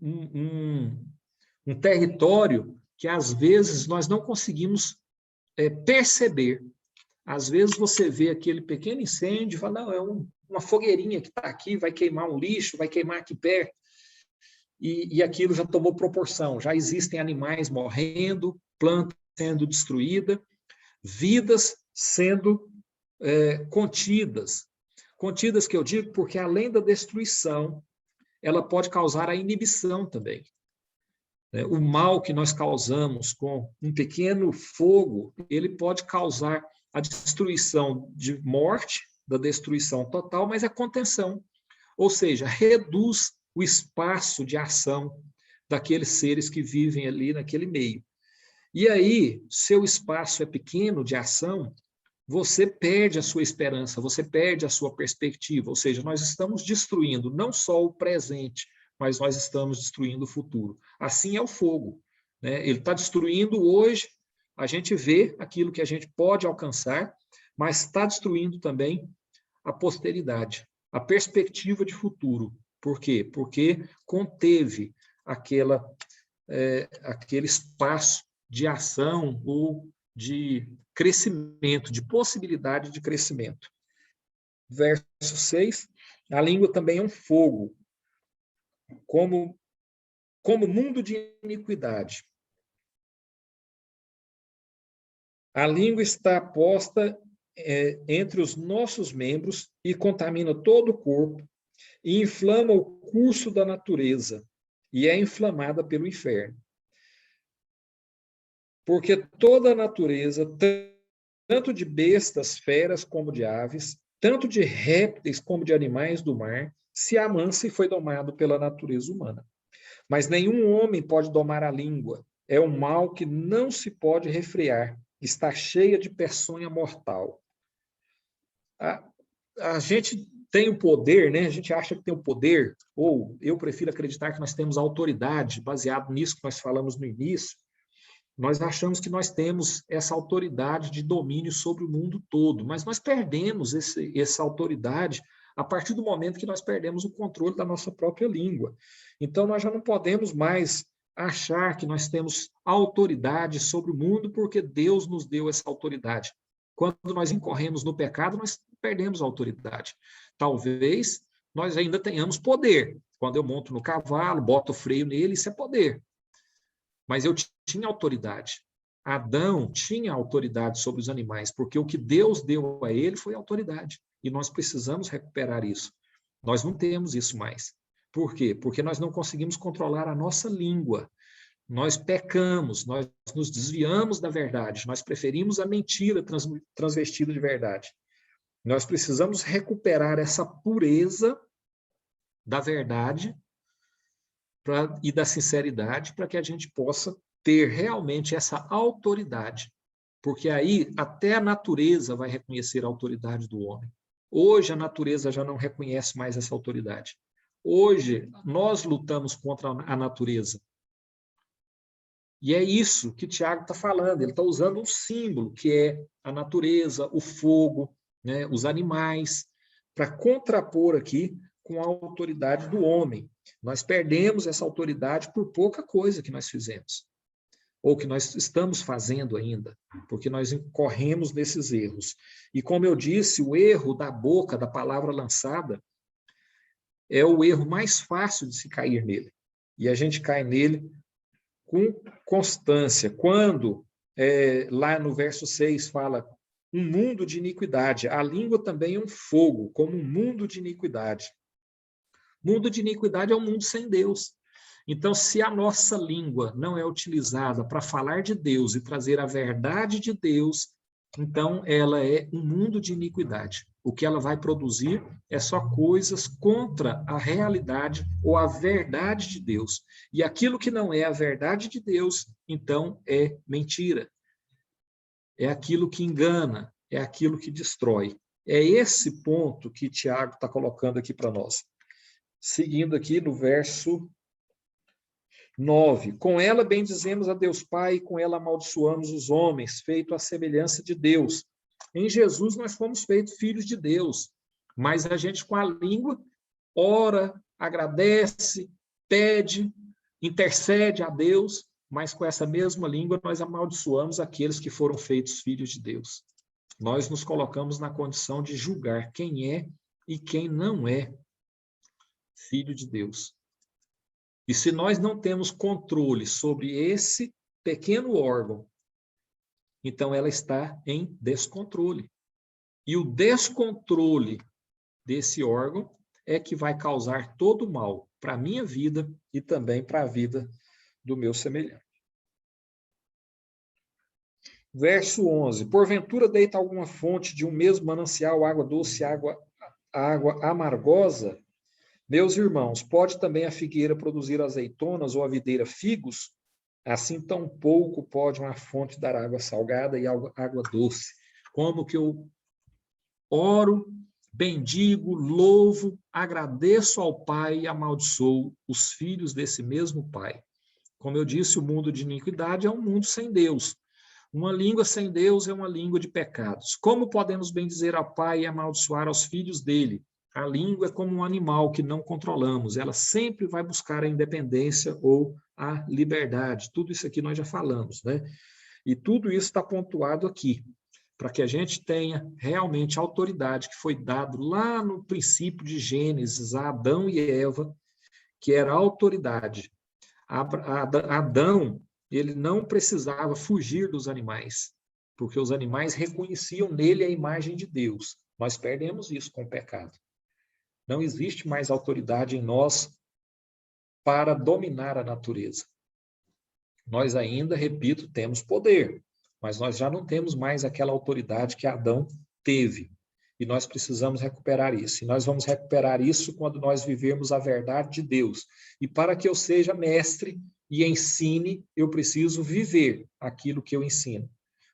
um território que às vezes nós não conseguimos perceber. Às vezes você vê aquele pequeno incêndio e fala, não, é uma fogueirinha que está aqui, vai queimar um lixo, vai queimar aqui perto. E aquilo já tomou proporção, já existem animais morrendo, plantas sendo destruídas, vidas sendo contidas. Contidas que eu digo porque, além da destruição, ela pode causar a inibição também. O mal que nós causamos com um pequeno fogo, ele pode causar a destruição de morte, da destruição total, mas a contenção. Ou seja, reduz o espaço de ação daqueles seres que vivem ali naquele meio. E aí, seu espaço é pequeno de ação, você perde a sua esperança, você perde a sua perspectiva, ou seja, nós estamos destruindo não só o presente, mas nós estamos destruindo o futuro. Assim é o fogo, né? Ele está destruindo hoje, a gente vê aquilo que a gente pode alcançar, mas está destruindo também a posteridade, a perspectiva de futuro. Por quê? Porque conteve aquele espaço de ação ou de crescimento, de possibilidade de crescimento. Verso 6, a língua também é um fogo, como mundo de iniquidade. A língua está posta entre os nossos membros e contamina todo o corpo e inflama o curso da natureza e é inflamada pelo inferno. Porque toda a natureza, tanto de bestas, feras, como de aves, tanto de répteis como de animais do mar, se amansa e foi domado pela natureza humana. Mas nenhum homem pode domar a língua. É um mal que não se pode refrear. Está cheia de peçonha mortal. A gente tem o poder, né? A gente acha que tem o poder, ou eu prefiro acreditar que nós temos autoridade, baseado nisso que nós falamos no início. Nós achamos que nós temos essa autoridade de domínio sobre o mundo todo, mas nós perdemos essa autoridade a partir do momento que nós perdemos o controle da nossa própria língua. Então, nós já não podemos mais achar que nós temos autoridade sobre o mundo porque Deus nos deu essa autoridade. Quando nós incorremos no pecado, nós perdemos a autoridade. Talvez nós ainda tenhamos poder. Quando eu monto no cavalo, boto o freio nele, isso é poder. Mas eu tinha autoridade. Adão tinha autoridade sobre os animais, porque o que Deus deu a ele foi autoridade. E nós precisamos recuperar isso. Nós não temos isso mais. Por quê? Porque nós não conseguimos controlar a nossa língua. Nós pecamos, nós nos desviamos da verdade, nós preferimos a mentira transvestida de verdade. Nós precisamos recuperar essa pureza da verdade e da sinceridade para que a gente possa ter realmente essa autoridade. Porque aí até a natureza vai reconhecer a autoridade do homem. Hoje a natureza já não reconhece mais essa autoridade. Hoje nós lutamos contra a natureza. E é isso que Tiago está falando. Ele está usando um símbolo, que é a natureza, o fogo, né, os animais, para contrapor aqui com a autoridade do homem. Nós perdemos essa autoridade por pouca coisa que nós fizemos, ou que nós estamos fazendo ainda, porque nós incorremos nesses erros. E como eu disse, o erro da boca, da palavra lançada, é o erro mais fácil de se cair nele. E a gente cai nele com constância. Quando, lá no verso 6, fala um mundo de iniquidade, a língua também é um fogo, como um mundo de iniquidade. Mundo de iniquidade é um mundo sem Deus. Então, se a nossa língua não é utilizada para falar de Deus e trazer a verdade de Deus, então ela é um mundo de iniquidade. O que ela vai produzir é só coisas contra a realidade ou a verdade de Deus. E aquilo que não é a verdade de Deus, então é mentira. É aquilo que engana, é aquilo que destrói. É esse ponto que Tiago está colocando aqui para nós. Seguindo aqui no verso 9. Com ela bendizemos a Deus Pai, e com ela amaldiçoamos os homens, feito à semelhança de Deus. Em Jesus nós fomos feitos filhos de Deus, mas a gente com a língua ora, agradece, pede, intercede a Deus, mas com essa mesma língua nós amaldiçoamos aqueles que foram feitos filhos de Deus. Nós nos colocamos na condição de julgar quem é e quem não é filho de Deus. E se nós não temos controle sobre esse pequeno órgão, então ela está em descontrole. E o descontrole desse órgão é que vai causar todo o mal para a minha vida e também para a vida do meu semelhante. Verso 11. Porventura deita alguma fonte de um mesmo manancial, água doce, água amargosa? Meus irmãos, pode também a figueira produzir azeitonas ou a videira figos? Assim tão pouco pode uma fonte dar água salgada e água doce. Como que eu oro, bendigo, louvo, agradeço ao Pai e amaldiçoo os filhos desse mesmo Pai. Como eu disse, o mundo de iniquidade é um mundo sem Deus. Uma língua sem Deus é uma língua de pecados. Como podemos bendizer ao Pai e amaldiçoar aos filhos dele? A língua é como um animal que não controlamos. Ela sempre vai buscar a independência ou a liberdade. Tudo isso aqui nós já falamos, né? E tudo isso está pontuado aqui, para que a gente tenha realmente a autoridade que foi dado lá no princípio de Gênesis a Adão e Eva, que era a autoridade. Adão, ele não precisava fugir dos animais, porque os animais reconheciam nele a imagem de Deus. Nós perdemos isso com o pecado. Não existe mais autoridade em nós para dominar a natureza. Nós ainda, repito, temos poder, mas nós já não temos mais aquela autoridade que Adão teve. E nós precisamos recuperar isso. E nós vamos recuperar isso quando nós vivermos a verdade de Deus. E para que eu seja mestre e ensine, eu preciso viver aquilo que eu ensino.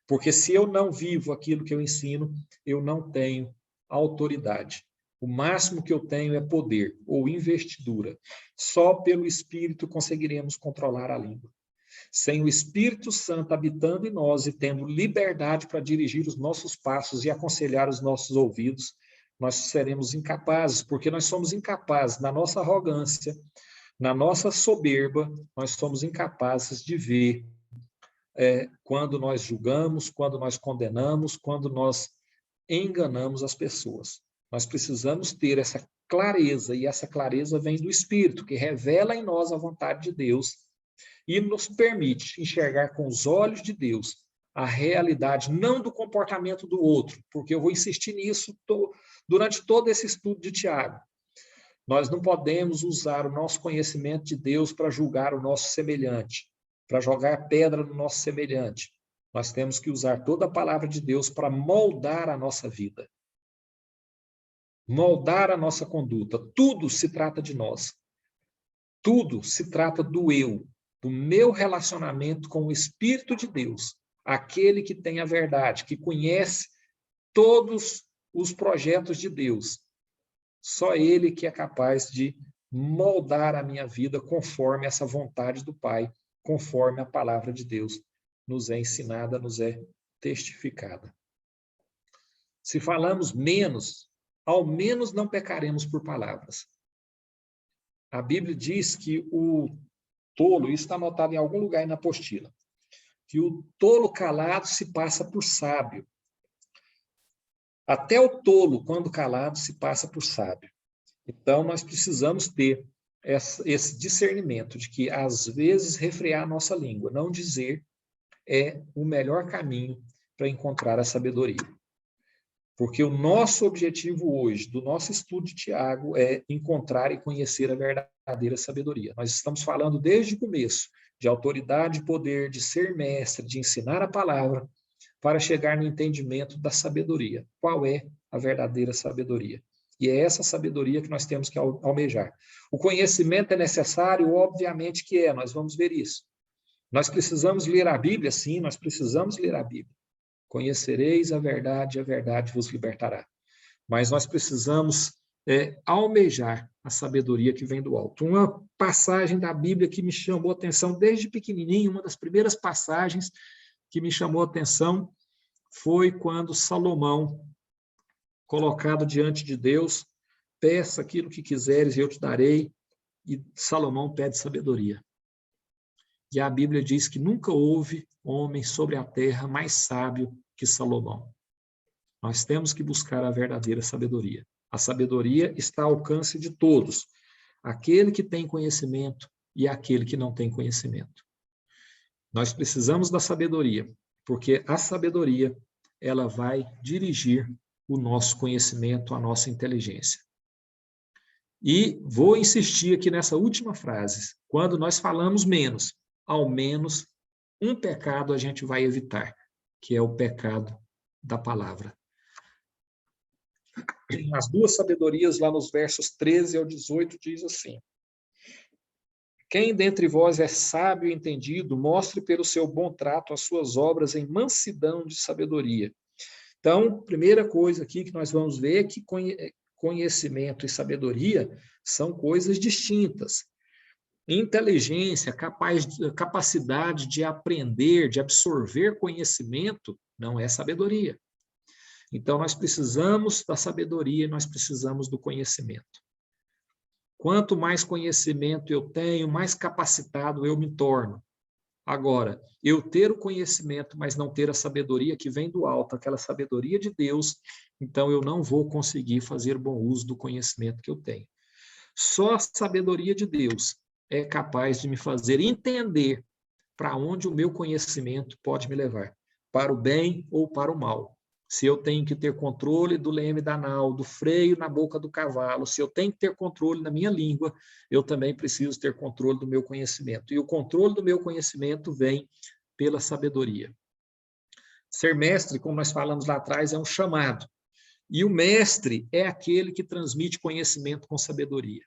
Porque se eu não vivo aquilo que eu ensino, eu não tenho autoridade. O máximo que eu tenho é poder ou investidura. Só pelo Espírito conseguiremos controlar a língua. Sem o Espírito Santo habitando em nós e tendo liberdade para dirigir os nossos passos e aconselhar os nossos ouvidos, nós seremos incapazes, porque nós somos incapazes, na nossa arrogância, na nossa soberba, nós somos incapazes de ver quando nós julgamos, quando nós condenamos, quando nós enganamos as pessoas. Nós precisamos ter essa clareza, e essa clareza vem do Espírito, que revela em nós a vontade de Deus e nos permite enxergar com os olhos de Deus a realidade, não do comportamento do outro, porque eu vou insistir nisso durante todo esse estudo de Tiago. Nós não podemos usar o nosso conhecimento de Deus para julgar o nosso semelhante, para jogar pedra no nosso semelhante. Nós temos que usar toda a palavra de Deus para moldar a nossa vida, moldar a nossa conduta. Tudo se trata de nós. Tudo se trata do eu, do meu relacionamento com o Espírito de Deus, aquele que tem a verdade, que conhece todos os projetos de Deus. Só ele que é capaz de moldar a minha vida conforme essa vontade do Pai, conforme a palavra de Deus nos é ensinada, nos é testificada. Se falamos menos, ao menos não pecaremos por palavras. A Bíblia diz que o tolo, isso está anotado em algum lugar aí na apostila, que o tolo calado se passa por sábio. Até o tolo, quando calado, se passa por sábio. Então, nós precisamos ter esse discernimento de que, às vezes, refrear a nossa língua, não dizer, é o melhor caminho para encontrar a sabedoria. Porque o nosso objetivo hoje, do nosso estudo de Tiago, é encontrar e conhecer a verdadeira sabedoria. Nós estamos falando desde o começo de autoridade e poder, de ser mestre, de ensinar a palavra, para chegar no entendimento da sabedoria. Qual é a verdadeira sabedoria? E é essa sabedoria que nós temos que almejar. O conhecimento é necessário? Obviamente que é, nós vamos ver isso. Nós precisamos ler a Bíblia? Sim, nós precisamos ler a Bíblia. Conhecereis a verdade vos libertará. Mas nós precisamos almejar a sabedoria que vem do alto. Uma passagem da Bíblia que me chamou a atenção desde pequenininho, uma das primeiras passagens que me chamou a atenção foi quando Salomão, colocado diante de Deus, peça aquilo que quiseres e eu te darei, e Salomão pede sabedoria. E a Bíblia diz que nunca houve homem sobre a terra mais sábio que Salomão. Nós temos que buscar a verdadeira sabedoria. A sabedoria está ao alcance de todos, aquele que tem conhecimento e aquele que não tem conhecimento. Nós precisamos da sabedoria, porque a sabedoria, ela vai dirigir o nosso conhecimento, a nossa inteligência. E vou insistir aqui nessa última frase. Quando nós falamos menos, ao menos um pecado a gente vai evitar, que é o pecado da palavra. As duas sabedorias, lá nos versos 13 ao 18, diz assim: quem dentre vós é sábio e entendido, mostre pelo seu bom trato as suas obras em mansidão de sabedoria. Então, primeira coisa aqui que nós vamos ver é que conhecimento e sabedoria são coisas distintas. Inteligência, capacidade de aprender, de absorver conhecimento, não é sabedoria. Então, nós precisamos da sabedoria e nós precisamos do conhecimento. Quanto mais conhecimento eu tenho, mais capacitado eu me torno. Agora, eu ter o conhecimento, mas não ter a sabedoria que vem do alto, aquela sabedoria de Deus, então eu não vou conseguir fazer bom uso do conhecimento que eu tenho. Só a sabedoria de Deus é capaz de me fazer entender para onde o meu conhecimento pode me levar, para o bem ou para o mal. Se eu tenho que ter controle do leme da nau, do freio na boca do cavalo, se eu tenho que ter controle na minha língua, eu também preciso ter controle do meu conhecimento. E o controle do meu conhecimento vem pela sabedoria. Ser mestre, como nós falamos lá atrás, é um chamado. E o mestre é aquele que transmite conhecimento com sabedoria,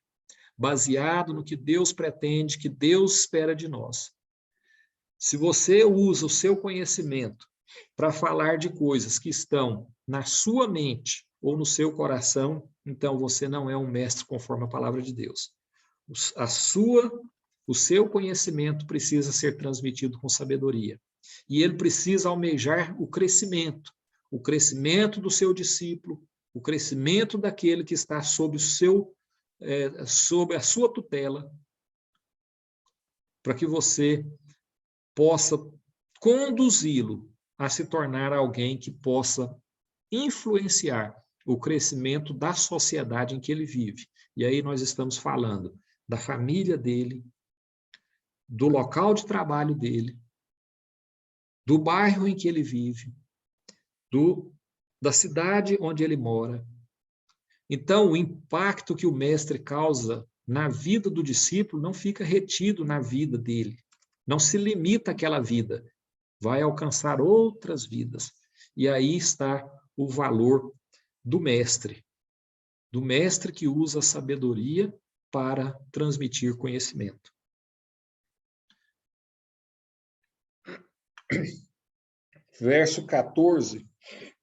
baseado no que Deus pretende, que Deus espera de nós. Se você usa o seu conhecimento para falar de coisas que estão na sua mente ou no seu coração, então você não é um mestre conforme a palavra de Deus. O seu conhecimento precisa ser transmitido com sabedoria. E ele precisa almejar o crescimento do seu discípulo, o crescimento daquele que está sob a sua tutela, para que você possa conduzi-lo a se tornar alguém que possa influenciar o crescimento da sociedade em que ele vive. E aí nós estamos falando da família dele, do local de trabalho dele, do bairro em que ele vive, da cidade onde ele mora. Então, o impacto que o mestre causa na vida do discípulo não fica retido na vida dele, não se limita àquela vida, vai alcançar outras vidas. E aí está o valor do mestre que usa a sabedoria para transmitir conhecimento. Verso 14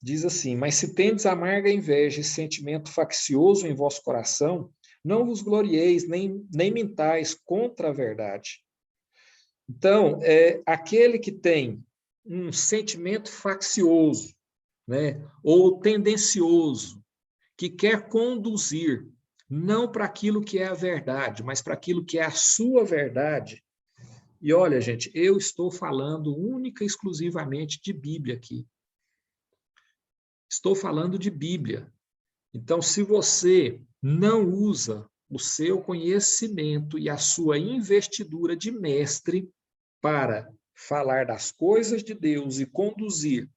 diz assim: mas se tendes amarga inveja e sentimento faccioso em vosso coração, não vos glorieis, nem mintais contra a verdade. Então, aquele que tem um sentimento faccioso, né, ou tendencioso, que quer conduzir não para aquilo que é a verdade, mas para aquilo que é a sua verdade. E olha, gente, eu estou falando única e exclusivamente de Bíblia aqui. Estou falando de Bíblia. Então, se você não usa o seu conhecimento e a sua investidura de mestre para falar das coisas de Deus e conduzir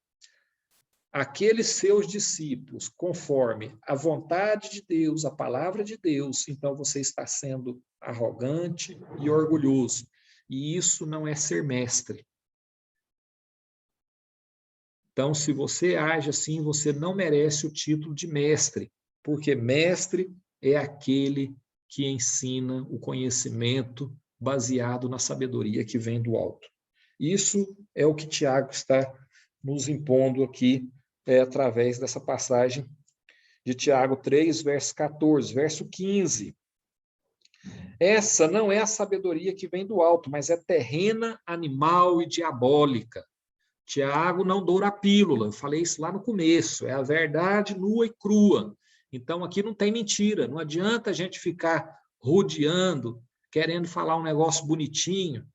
aqueles seus discípulos conforme a vontade de Deus, a palavra de Deus, então você está sendo arrogante e orgulhoso. E isso não é ser mestre. Então, se você age assim, você não merece o título de mestre, porque mestre é aquele que ensina o conhecimento baseado na sabedoria que vem do alto. Isso é o que Tiago está nos impondo aqui, através dessa passagem de Tiago 3, verso 14, verso 15. Essa não é a sabedoria que vem do alto, mas é terrena, animal e diabólica. Tiago não doura a pílula, eu falei isso lá no começo, é a verdade nua e crua. Então, aqui não tem mentira, não adianta a gente ficar rodeando, querendo falar um negócio bonitinho.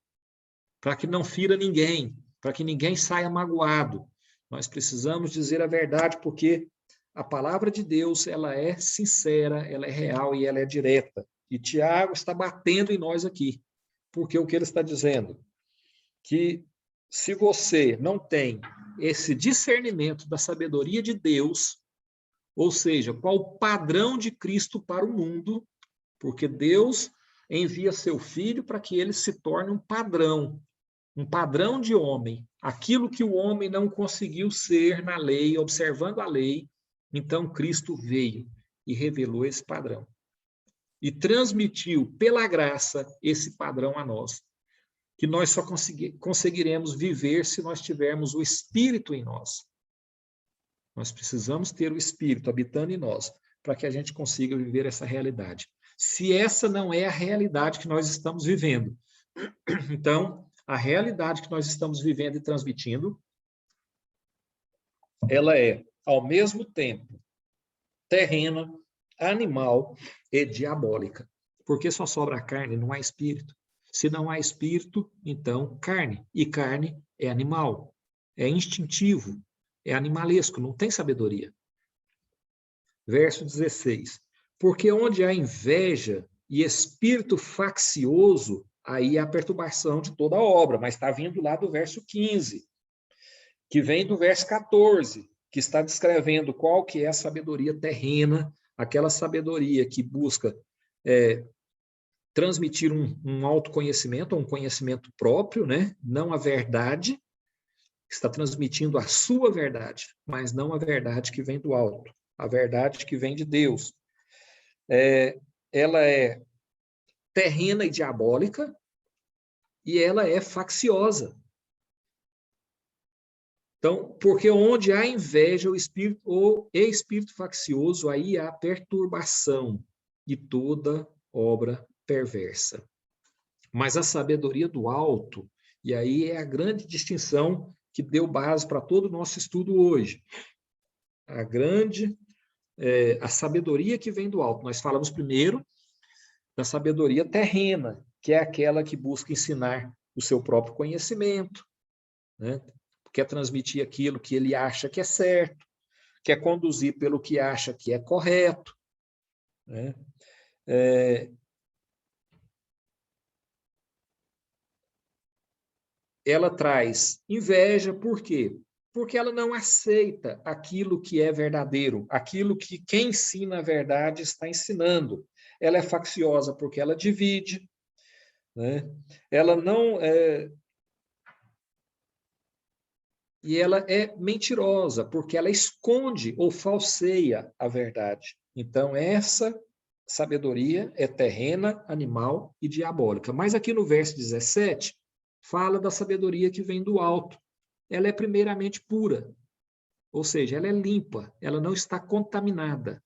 para que não fira ninguém, para que ninguém saia magoado. Nós precisamos dizer a verdade, porque a palavra de Deus, ela é sincera, ela é real e ela é direta. E Tiago está batendo em nós aqui, porque o que ele está dizendo? Que se você não tem esse discernimento da sabedoria de Deus, ou seja, qual o padrão de Cristo para o mundo, porque Deus envia seu Filho para que ele se torne um padrão de homem, aquilo que o homem não conseguiu ser na lei, observando a lei, então Cristo veio e revelou esse padrão. E transmitiu pela graça esse padrão a nós, que nós só conseguiremos viver se nós tivermos o Espírito em nós. Nós precisamos ter o Espírito habitando em nós, para que a gente consiga viver essa realidade. Se essa não é a realidade que nós estamos vivendo, então, a realidade que nós estamos vivendo e transmitindo, ela é, ao mesmo tempo, terrena, animal e diabólica. Porque só sobra carne, não há espírito. Se não há espírito, então carne. E carne é animal, é instintivo, é animalesco, não tem sabedoria. Verso 16. Porque onde há inveja e espírito faccioso, aí há a perturbação de toda a obra, mas está vindo lá do verso 15, que vem do verso 14, que está descrevendo qual que é a sabedoria terrena, aquela sabedoria que busca transmitir um autoconhecimento, um conhecimento próprio, né? Não a verdade, está transmitindo a sua verdade, mas não a verdade que vem do alto, a verdade que vem de Deus. Ela é terrena e diabólica, e ela é facciosa. Então, porque onde há inveja ou espírito faccioso, aí há perturbação e toda obra perversa. Mas a sabedoria do alto, e aí é a grande distinção que deu base para todo o nosso estudo hoje. A sabedoria que vem do alto. Nós falamos primeiro da sabedoria terrena, que é aquela que busca ensinar o seu próprio conhecimento, né? Quer transmitir aquilo que ele acha que é certo, quer conduzir pelo que acha que é correto, né? Ela traz inveja, por quê? Porque ela não aceita aquilo que é verdadeiro, aquilo que quem ensina a verdade está ensinando. Ela é facciosa porque ela divide, né? Ela não e ela é mentirosa porque ela esconde ou falseia a verdade. Então, essa sabedoria é terrena, animal e diabólica. Mas aqui no verso 17, fala da sabedoria que vem do alto. Ela é primeiramente pura, ou seja, ela é limpa, ela não está contaminada.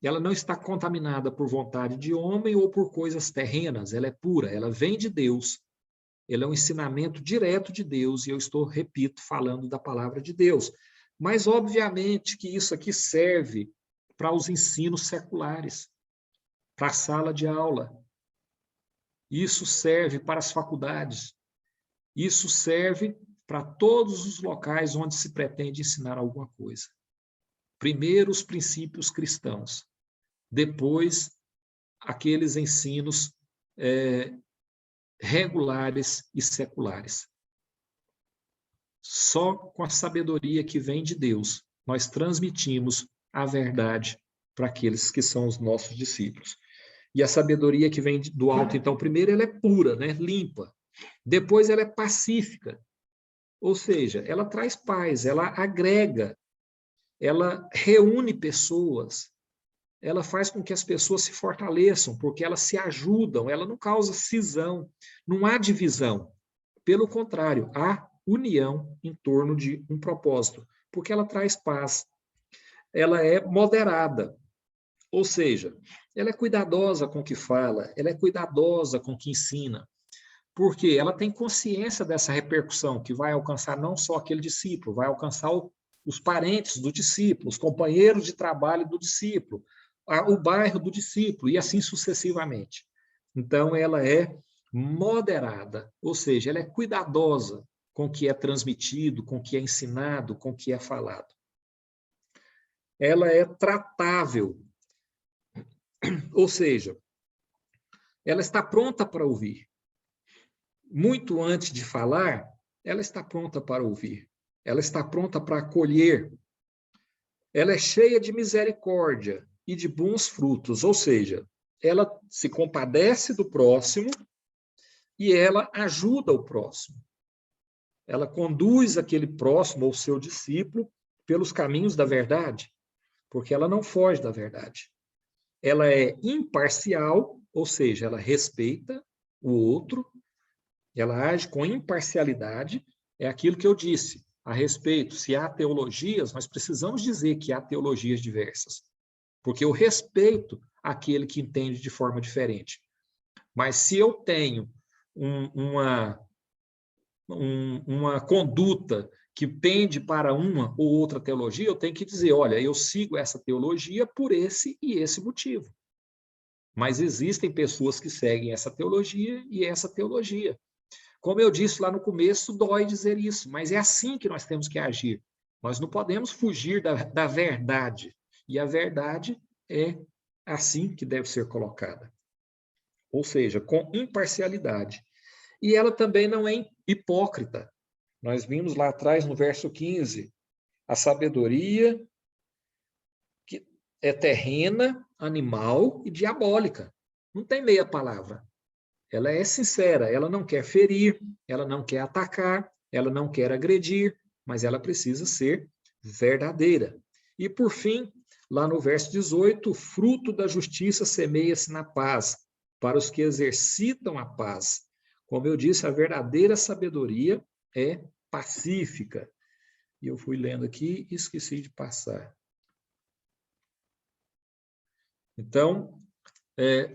Ela não está contaminada por vontade de homem ou por coisas terrenas, ela é pura, ela vem de Deus. Ele é um ensinamento direto de Deus, e eu estou, repito, falando da palavra de Deus. Mas, obviamente, que isso aqui serve para os ensinos seculares, para a sala de aula. Isso serve para as faculdades. Isso serve para todos os locais onde se pretende ensinar alguma coisa. Primeiro, os princípios cristãos. Depois, aqueles ensinos regulares e seculares. Só com a sabedoria que vem de Deus, nós transmitimos a verdade para aqueles que são os nossos discípulos. E a sabedoria que vem do alto, então, primeiro ela é pura, né? Limpa. Depois ela é pacífica. Ou seja, ela traz paz, ela agrega, ela reúne pessoas, ela faz com que as pessoas se fortaleçam, porque elas se ajudam, ela não causa cisão, não há divisão. Pelo contrário, há união em torno de um propósito, porque ela traz paz. Ela é moderada, ou seja, ela é cuidadosa com o que fala, ela é cuidadosa com o que ensina, porque ela tem consciência dessa repercussão que vai alcançar não só aquele discípulo, vai alcançar os parentes do discípulo, os companheiros de trabalho do discípulo, o bairro do discípulo, e assim sucessivamente. Então, ela é moderada, ou seja, ela é cuidadosa com o que é transmitido, com o que é ensinado, com o que é falado. Ela é tratável, ou seja, ela está pronta para ouvir. Muito antes de falar, ela está pronta para ouvir. Ela está pronta para acolher. Ela é cheia de misericórdia e de bons frutos, ou seja, ela se compadece do próximo e ela ajuda o próximo. Ela conduz aquele próximo ou seu discípulo pelos caminhos da verdade, porque ela não foge da verdade. Ela é imparcial, ou seja, ela respeita o outro, ela age com imparcialidade, é aquilo que eu disse a respeito. Se há teologias, nós precisamos dizer que há teologias diversas, porque eu respeito aquele que entende de forma diferente. Mas se eu tenho uma conduta que tende para uma ou outra teologia, eu tenho que dizer, olha, eu sigo essa teologia por esse e esse motivo. Mas existem pessoas que seguem essa teologia e essa teologia. Como eu disse lá no começo, dói dizer isso, mas é assim que nós temos que agir. Nós não podemos fugir da verdade. E a verdade é assim que deve ser colocada. Ou seja, com imparcialidade. E ela também não é hipócrita. Nós vimos lá atrás, no verso 15, a sabedoria que é terrena, animal e diabólica. Não tem meia palavra. Ela é sincera, ela não quer ferir, ela não quer atacar, ela não quer agredir, mas ela precisa ser verdadeira. E, por fim, lá no verso 18, o fruto da justiça semeia-se na paz, para os que exercitam a paz. Como eu disse, a verdadeira sabedoria é pacífica. E eu fui lendo aqui e esqueci de passar. Então,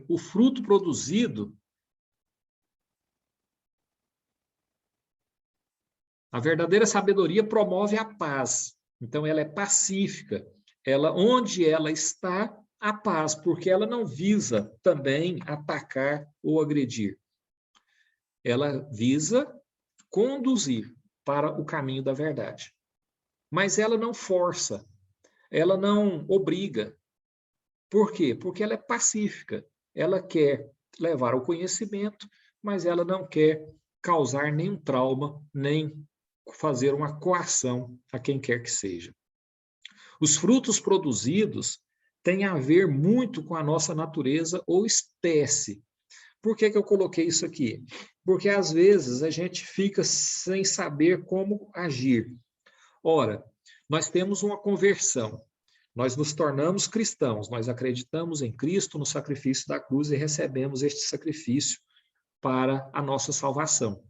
o fruto produzido, a verdadeira sabedoria promove a paz. Então, ela é pacífica. Onde ela está, a paz, porque ela não visa também atacar ou agredir. Ela visa conduzir para o caminho da verdade. Mas ela não força, ela não obriga. Por quê? Porque ela é pacífica. Ela quer levar ao conhecimento, mas ela não quer causar nenhum trauma, nem fazer uma coação a quem quer que seja. Os frutos produzidos têm a ver muito com a nossa natureza ou espécie. Por que eu coloquei isso aqui? Porque, às vezes, a gente fica sem saber como agir. Ora, nós temos uma conversão, nós nos tornamos cristãos, nós acreditamos em Cristo, no sacrifício da cruz e recebemos este sacrifício para a nossa salvação.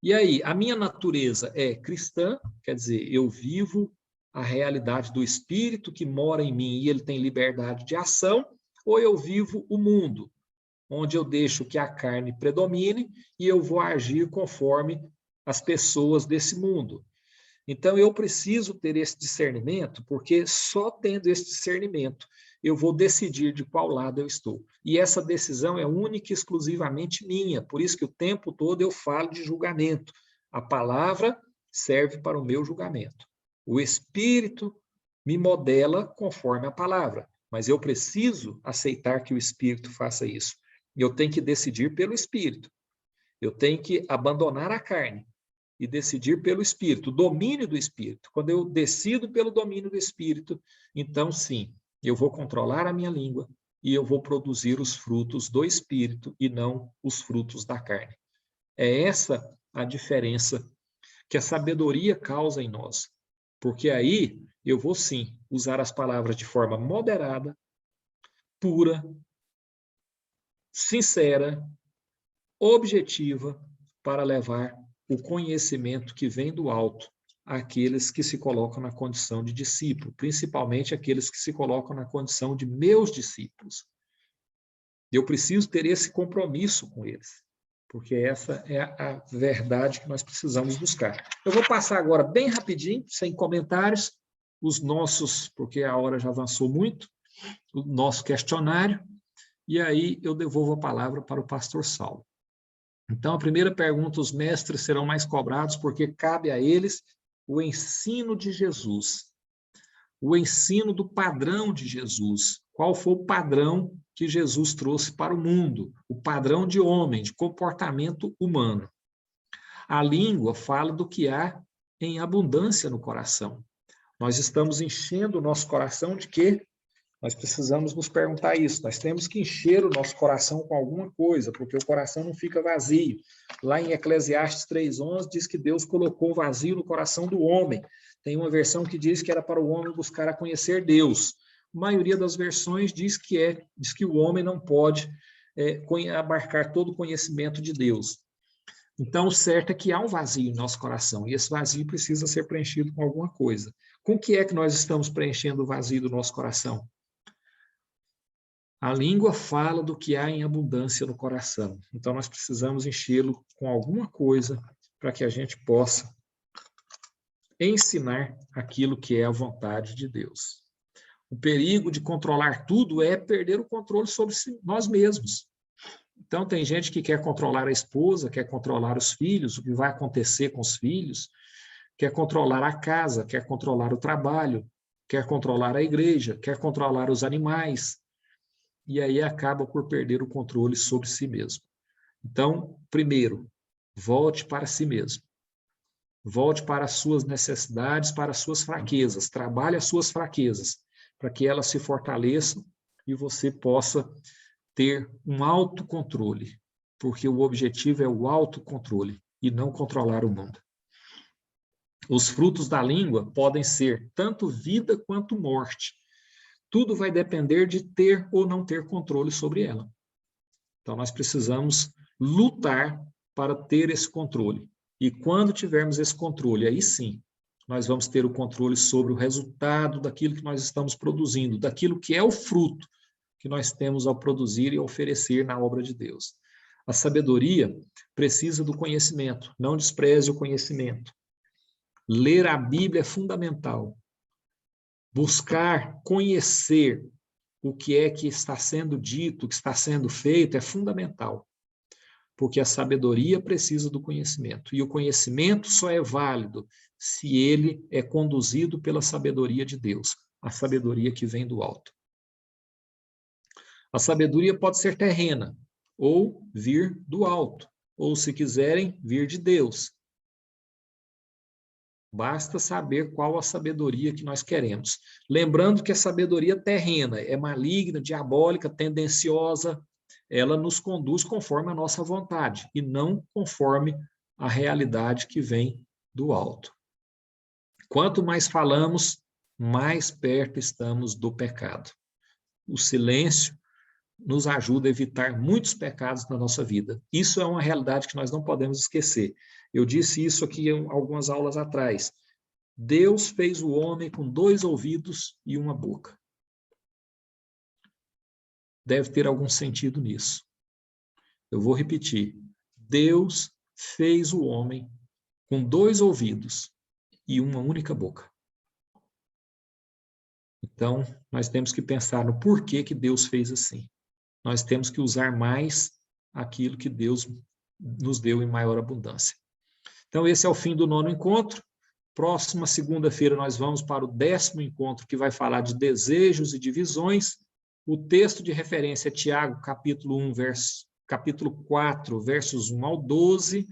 E aí, a minha natureza é cristã, quer dizer, eu vivo a realidade do Espírito que mora em mim e ele tem liberdade de ação, ou eu vivo o mundo, onde eu deixo que a carne predomine e eu vou agir conforme as pessoas desse mundo. Então, eu preciso ter esse discernimento, porque só tendo esse discernimento eu vou decidir de qual lado eu estou. E essa decisão é única e exclusivamente minha, por isso que o tempo todo eu falo de julgamento. A palavra serve para o meu julgamento. O Espírito me modela conforme a palavra, mas eu preciso aceitar que o Espírito faça isso. Eu tenho que decidir pelo Espírito. Eu tenho que abandonar a carne e decidir pelo Espírito, o domínio do Espírito. Quando eu decido pelo domínio do Espírito, então sim, eu vou controlar a minha língua e eu vou produzir os frutos do Espírito e não os frutos da carne. É essa a diferença que a sabedoria causa em nós. Porque aí eu vou sim usar as palavras de forma moderada, pura, sincera, objetiva, para levar o conhecimento que vem do alto àqueles que se colocam na condição de discípulo, principalmente aqueles que se colocam na condição de meus discípulos. Eu preciso ter esse compromisso com eles, porque essa é a verdade que nós precisamos buscar. Eu vou passar agora bem rapidinho, sem comentários, os nossos, porque a hora já avançou muito, o nosso questionário, e aí eu devolvo a palavra para o pastor Saulo. Então, a primeira pergunta, os mestres serão mais cobrados porque cabe a eles o ensino de Jesus, o ensino do padrão de Jesus. Qual foi o padrão que Jesus trouxe para o mundo? O padrão de homem, de comportamento humano. A língua fala do que há em abundância no coração. Nós estamos enchendo o nosso coração de quê? Nós precisamos nos perguntar isso. Nós temos que encher o nosso coração com alguma coisa, porque o coração não fica vazio. Lá em Eclesiastes 3:11 diz que Deus colocou vazio no coração do homem. Tem uma versão que diz que era para o homem buscar a conhecer Deus. A maioria das versões diz que o homem não pode abarcar todo o conhecimento de Deus. Então, o certo é que há um vazio no nosso coração, e esse vazio precisa ser preenchido com alguma coisa. Com o que é que nós estamos preenchendo o vazio do nosso coração? A língua fala do que há em abundância no coração. Então, nós precisamos enchê-lo com alguma coisa para que a gente possa ensinar aquilo que é a vontade de Deus. O perigo de controlar tudo é perder o controle sobre nós mesmos. Então, tem gente que quer controlar a esposa, quer controlar os filhos, o que vai acontecer com os filhos, quer controlar a casa, quer controlar o trabalho, quer controlar a igreja, quer controlar os animais, e aí acaba por perder o controle sobre si mesmo. Então, primeiro, volte para si mesmo. Volte para as suas necessidades, para as suas fraquezas. Trabalhe as suas fraquezas, para que elas se fortaleçam e você possa ter um autocontrole, porque o objetivo é o autocontrole e não controlar o mundo. Os frutos da língua podem ser tanto vida quanto morte. Tudo vai depender de ter ou não ter controle sobre ela. Então, nós precisamos lutar para ter esse controle. E quando tivermos esse controle, aí sim, nós vamos ter o controle sobre o resultado daquilo que nós estamos produzindo, daquilo que é o fruto que nós temos ao produzir e oferecer na obra de Deus. A sabedoria precisa do conhecimento, não despreze o conhecimento. Ler a Bíblia é fundamental. Buscar conhecer o que é que está sendo dito, o que está sendo feito, é fundamental. Porque a sabedoria precisa do conhecimento. E o conhecimento só é válido se ele é conduzido pela sabedoria de Deus, a sabedoria que vem do alto. A sabedoria pode ser terrena, ou vir do alto, ou, se quiserem, vir de Deus. Basta saber qual a sabedoria que nós queremos. Lembrando que a sabedoria terrena é maligna, diabólica, tendenciosa, ela nos conduz conforme a nossa vontade e não conforme a realidade que vem do alto. Quanto mais falamos, mais perto estamos do pecado. O silêncio nos ajuda a evitar muitos pecados na nossa vida. Isso é uma realidade que nós não podemos esquecer. Eu disse isso aqui em algumas aulas atrás. Deus fez o homem com 2 ouvidos e uma boca. Deve ter algum sentido nisso. Eu vou repetir. Deus fez o homem com 2 ouvidos e uma única boca. Então, nós temos que pensar no porquê que Deus fez assim. Nós temos que usar mais aquilo que Deus nos deu em maior abundância. Então, esse é o fim do 9º encontro. Próxima segunda-feira nós vamos para o 10º encontro, que vai falar de desejos e divisões. O texto de referência é Tiago, capítulo 4, versos 1 ao 12.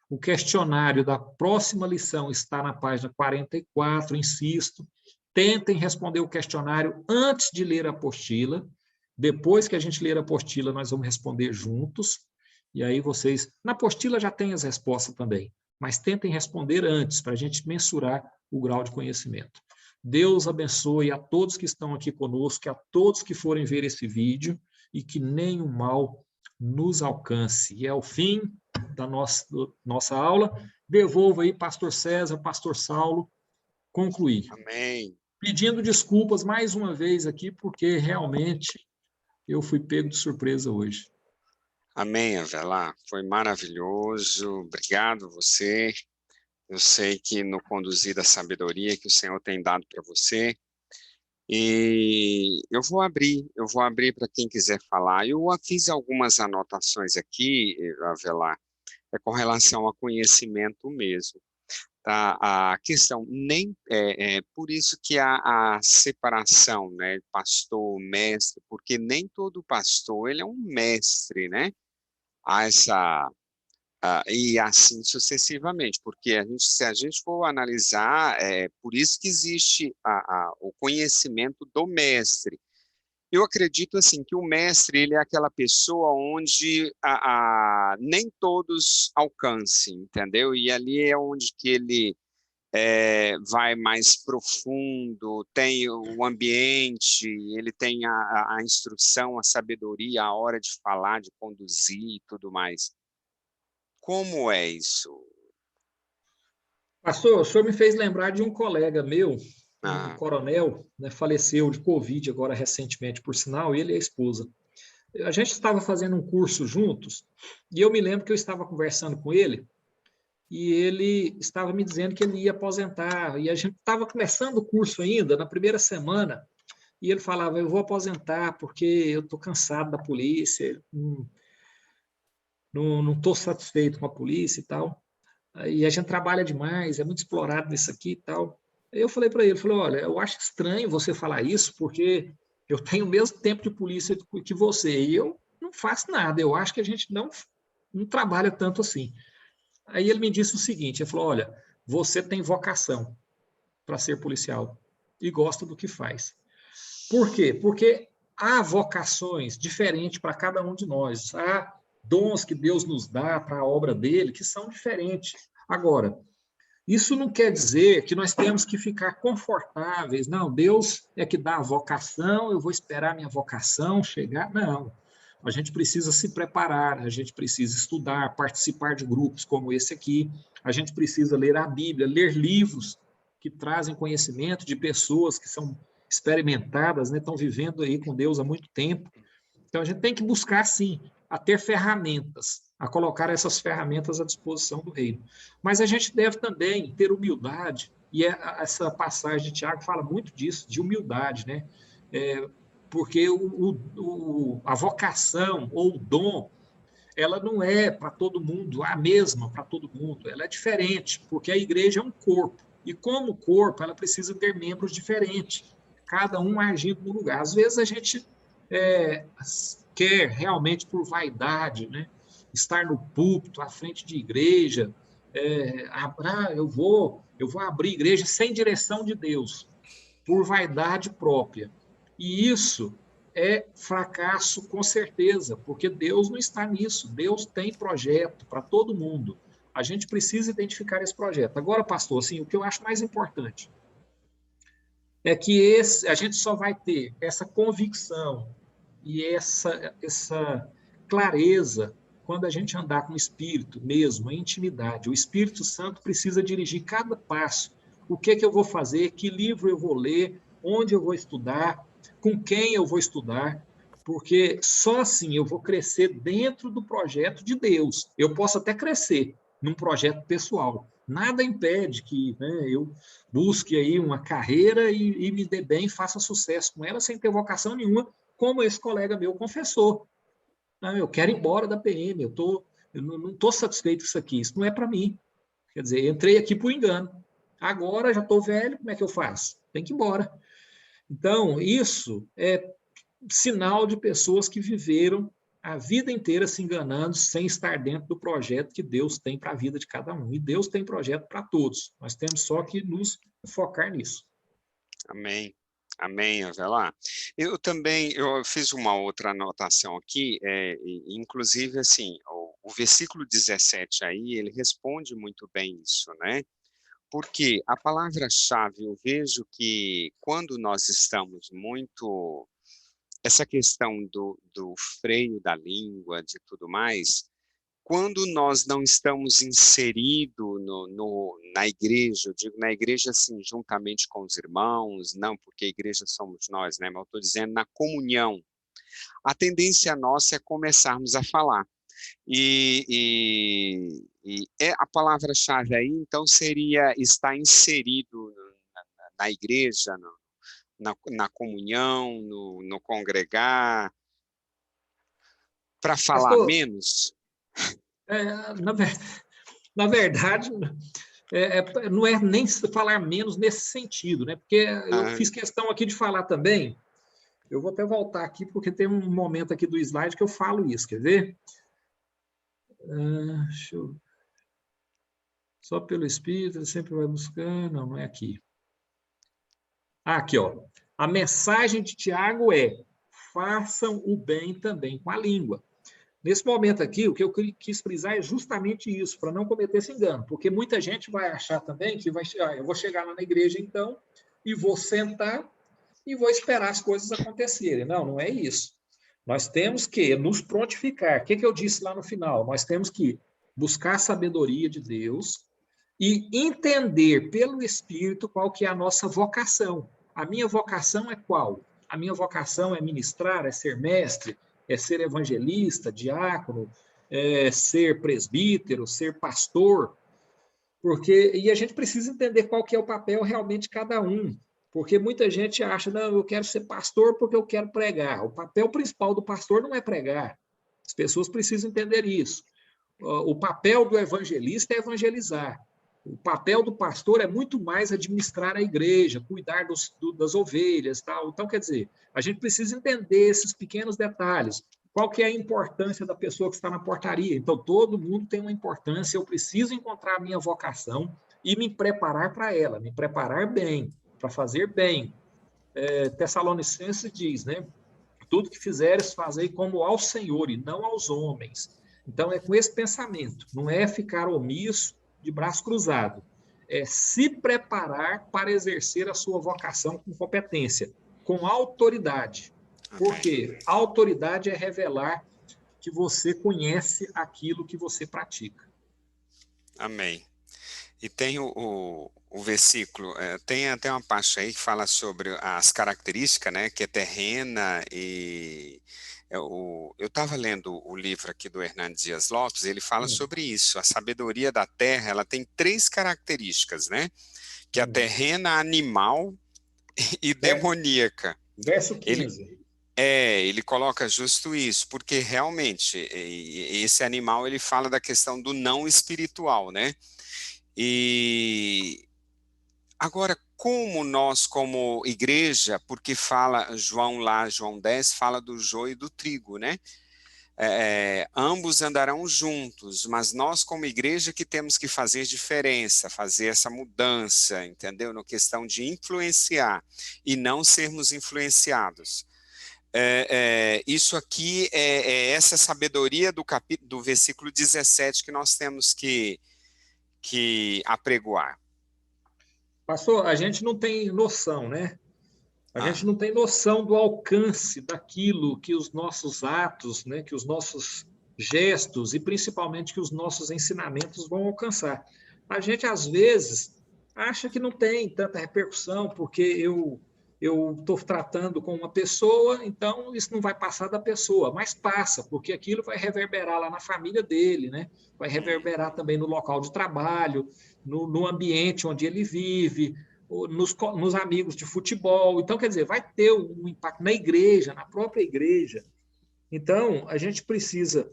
O questionário da próxima lição está na página 44, insisto. Tentem responder o questionário antes de ler a apostila. Depois que a gente ler a apostila, nós vamos responder juntos. E aí vocês... Na apostila já tem as respostas também, mas tentem responder antes, para a gente mensurar o grau de conhecimento. Deus abençoe a todos que estão aqui conosco, a todos que forem ver esse vídeo, e que nenhum mal nos alcance. E é o fim da nossa aula. Devolvo aí, pastor César, pastor Saulo, concluir. Amém. Pedindo desculpas mais uma vez aqui, porque realmente eu fui pego de surpresa hoje. Amém, Avelar. Foi maravilhoso. Obrigado você. Eu sei que no conduzir da sabedoria que o Senhor tem dado para você. E eu vou abrir para quem quiser falar. Eu fiz algumas anotações aqui, Avelar, com relação a conhecimento mesmo. Tá? A questão, nem por isso que há a separação, né, pastor, mestre, porque nem todo pastor ele é um mestre, né? Há essa e assim sucessivamente, porque se a gente for analisar, por isso que existe o conhecimento do mestre. Eu acredito assim que o mestre ele é aquela pessoa onde nem todos alcancem, entendeu? E ali é onde que ele vai mais profundo, tem o ambiente, ele tem a instrução, a sabedoria, a hora de falar, de conduzir e tudo mais. Como é isso? Pastor, o senhor me fez lembrar de um colega meu, um Ah, coronel, né, faleceu de Covid agora recentemente, por sinal, ele e a esposa. A gente estava fazendo um curso juntos, e eu me lembro que eu estava conversando com ele, e ele estava me dizendo que ele ia aposentar, e a gente estava começando o curso ainda, na primeira semana, e ele falava, eu vou aposentar porque eu estou cansado da polícia, não estou satisfeito com a polícia e tal. E a gente trabalha demais, é muito explorado nisso aqui e tal. Aí eu falei para ele, olha, eu acho estranho você falar isso, porque eu tenho o mesmo tempo de polícia que você, e eu não faço nada, eu acho que a gente não trabalha tanto assim. Aí ele me disse o seguinte, ele falou, olha, você tem vocação para ser policial e gosta do que faz. Por quê? Porque há vocações diferentes para cada um de nós, há dons que Deus nos dá para a obra dele que são diferentes. Agora, isso não quer dizer que nós temos que ficar confortáveis. Não, Deus é que dá a vocação, eu vou esperar minha vocação chegar. Não. A gente precisa se preparar, a gente precisa estudar, participar de grupos como esse aqui, a gente precisa ler a Bíblia, ler livros que trazem conhecimento de pessoas que são experimentadas, né, estão vivendo aí com Deus há muito tempo. Então, a gente tem que buscar, sim, a ter ferramentas, a colocar essas ferramentas à disposição do reino. Mas a gente deve também ter humildade, e essa passagem de Tiago fala muito disso, de humildade, né? Porque a vocação ou o dom, ela não é para todo mundo a mesma para todo mundo, ela é diferente, porque a igreja é um corpo, e como corpo, ela precisa ter membros diferentes, cada um agindo no lugar. Às vezes a gente é, quer realmente por vaidade, né? Estar no púlpito, à frente de igreja, eu vou abrir igreja sem direção de Deus, por vaidade própria. E isso é fracasso com certeza, porque Deus não está nisso. Deus tem projeto para todo mundo. A gente precisa identificar esse projeto. Agora, pastor, assim, o que eu acho mais importante é que a gente só vai ter essa convicção e essa clareza quando a gente andar com o Espírito mesmo, em intimidade. O Espírito Santo precisa dirigir cada passo. O que eu vou fazer, que livro eu vou ler, onde eu vou estudar, com quem eu vou estudar, porque só assim eu vou crescer dentro do projeto de Deus. Eu posso até crescer num projeto pessoal. Nada impede que, né, eu busque aí uma carreira e me dê bem, faça sucesso com ela sem ter vocação nenhuma, como esse colega meu confessou. Não, eu quero ir embora da PM, eu não estou satisfeito com isso aqui, isso não é para mim. Quer dizer, entrei aqui por engano. Agora já estou velho, como é que eu faço? Tem que ir embora. Então, isso é sinal de pessoas que viveram a vida inteira se enganando sem estar dentro do projeto que Deus tem para a vida de cada um. E Deus tem projeto para todos. Nós temos só que nos focar nisso. amém. Amém, Avelar. Eu fiz uma outra anotação aqui, inclusive, assim, o versículo 17 aí, ele responde muito bem isso, né? Porque a palavra-chave, eu vejo que quando nós estamos muito essa questão do freio da língua, de tudo mais, quando nós não estamos inseridos na igreja, eu digo na igreja assim, juntamente com os irmãos, não porque a igreja somos nós, né? Mas eu estou dizendo na comunhão, a tendência nossa é começarmos a falar. E a palavra-chave aí, então, seria estar inserido na igreja, na comunhão, no congregar, para falar Pastor, menos? Na verdade, não é nem falar menos nesse sentido, né? Porque eu fiz questão aqui de falar também, eu vou até voltar aqui, porque tem um momento aqui do slide que eu falo isso, quer ver? Só pelo Espírito, ele sempre vai buscar, não é aqui. Aqui, ó. A mensagem de Tiago é: façam o bem também com a língua. Nesse momento aqui, o que eu quis frisar é justamente isso, para não cometer esse engano, porque muita gente vai achar também que eu vou chegar lá na igreja, então, e vou sentar e vou esperar as coisas acontecerem. Não, não é isso. Nós temos que nos prontificar. O que eu disse lá no final? Nós temos que buscar a sabedoria de Deus e entender pelo Espírito qual que é a nossa vocação. A minha vocação é qual? A minha vocação é ministrar, é ser mestre, é ser evangelista, diácono, é ser presbítero, ser pastor, e a gente precisa entender qual que é o papel realmente de cada um, porque muita gente acha, não, eu quero ser pastor porque eu quero pregar. O papel principal do pastor não é pregar. As pessoas precisam entender isso. O papel do evangelista é evangelizar. O papel do pastor é muito mais administrar a igreja, cuidar das ovelhas, tal. Então, quer dizer, a gente precisa entender esses pequenos detalhes. Qual que é a importância da pessoa que está na portaria? Então, todo mundo tem uma importância, eu preciso encontrar a minha vocação e me preparar para ela, me preparar bem, para fazer bem. Tessalonicenses diz, né? Tudo que fizeres, fazei como ao Senhor e não aos homens. Então, é com esse pensamento, não é ficar omisso, de braço cruzado, é se preparar para exercer a sua vocação com competência, com autoridade. Porque a autoridade é revelar que você conhece aquilo que você pratica. Amém. E tem o versículo, tem até uma parte aí que fala sobre as características, né, que é terrena e... Eu estava lendo o livro aqui do Hernandes Dias Lopes, ele fala sobre isso, a sabedoria da terra, ela tem 3 características, né, que é a terrena, animal e demoníaca. Verso 15. Ele coloca justo isso, porque realmente esse animal ele fala da questão do não espiritual, né, e agora, como nós, como igreja, porque fala João 10, fala do joio e do trigo, né? Ambos andarão juntos, mas nós, como igreja, que temos que fazer diferença, fazer essa mudança, entendeu? Na questão de influenciar e não sermos influenciados. Isso aqui é essa sabedoria do versículo 17 que nós temos que apregoar. Pastor, a gente não tem noção, né? A gente não tem noção do alcance daquilo que os nossos atos, né, que os nossos gestos e principalmente que os nossos ensinamentos vão alcançar. A gente, às vezes, acha que não tem tanta repercussão porque eu estou tratando com uma pessoa, então isso não vai passar da pessoa, mas passa, porque aquilo vai reverberar lá na família dele, né? Vai reverberar também no local de trabalho, no ambiente onde ele vive, nos amigos de futebol. Então, quer dizer, vai ter um impacto na igreja, na própria igreja. Então, a gente precisa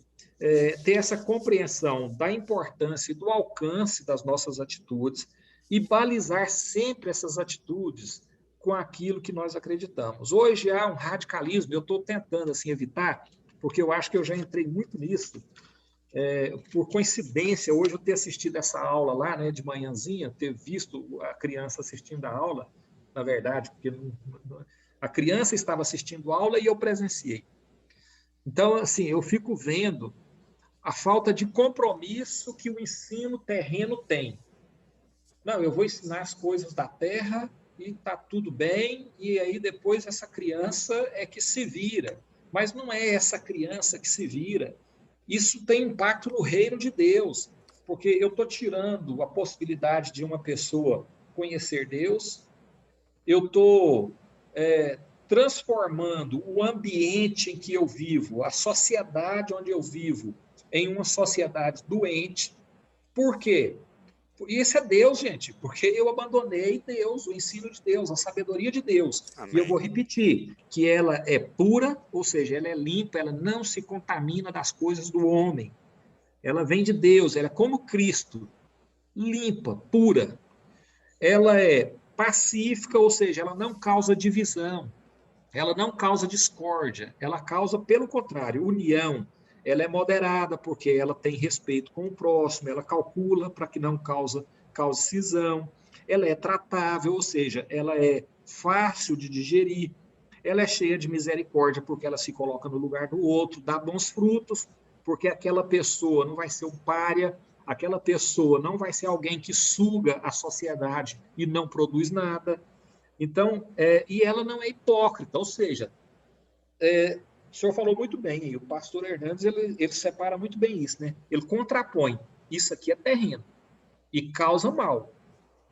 ter essa compreensão da importância e do alcance das nossas atitudes e balizar sempre essas atitudes com aquilo que nós acreditamos. Hoje há um radicalismo, eu estou tentando assim, evitar, porque eu acho que eu já entrei muito nisso. Por coincidência, hoje eu ter assistido essa aula lá, né, de manhãzinha, ter visto a criança assistindo a aula, na verdade, porque a criança estava assistindo a aula e eu presenciei. Então, assim, eu fico vendo a falta de compromisso que o ensino terreno tem. Não, eu vou ensinar as coisas da terra e está tudo bem, e aí depois essa criança é que se vira. Mas não é essa criança que se vira. Isso tem impacto no reino de Deus, porque eu estou tirando a possibilidade de uma pessoa conhecer Deus, eu estou transformando o ambiente em que eu vivo, a sociedade onde eu vivo, em uma sociedade doente. Por quê? E esse é Deus, gente, porque eu abandonei Deus, o ensino de Deus, a sabedoria de Deus. Amém. E eu vou repetir, que ela é pura, ou seja, ela é limpa, ela não se contamina das coisas do homem. Ela vem de Deus, ela é como Cristo, limpa, pura. Ela é pacífica, ou seja, ela não causa divisão, ela não causa discórdia, ela causa, pelo contrário, união. Ela é moderada, porque ela tem respeito com o próximo, ela calcula para que não cause cisão. Ela é tratável, ou seja, ela é fácil de digerir. Ela é cheia de misericórdia, porque ela se coloca no lugar do outro, dá bons frutos, porque aquela pessoa não vai ser um pária, aquela pessoa não vai ser alguém que suga a sociedade e não produz nada. Então, e ela não é hipócrita, ou seja, o senhor falou muito bem, e o pastor Hernandes, ele separa muito bem isso, né? Ele contrapõe, isso aqui é terreno e causa mal.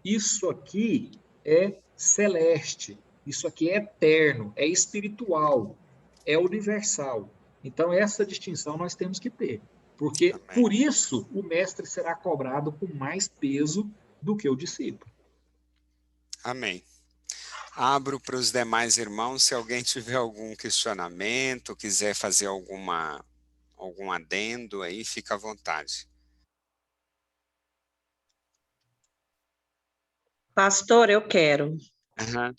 Isso aqui é celeste, isso aqui é eterno, é espiritual, é universal. Então, essa distinção nós temos que ter, porque por isso o mestre será cobrado com mais peso do que o discípulo. Amém. Abro para os demais irmãos, se alguém tiver algum questionamento, quiser fazer algum adendo aí, fica à vontade. Pastor, eu quero. Uhum.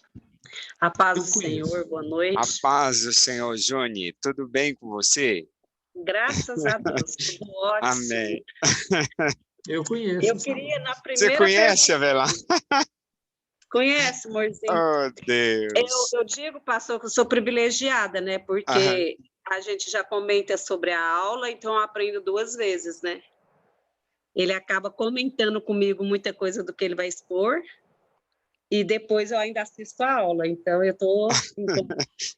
A paz do Senhor, boa noite. A paz do Senhor, Juni, tudo bem com você? Graças a Deus, tudo ótimo. Amém. Eu conheço. Eu queria, na primeira... Você conhece, Avelar? Conhece, amorzinho? Oh, Deus. Eu digo, pastor, que eu sou privilegiada, né? Porque a gente já comenta sobre a aula, então eu aprendo 2 vezes, né? Ele acaba comentando comigo muita coisa do que ele vai expor, e depois eu ainda assisto a aula. Então, eu estou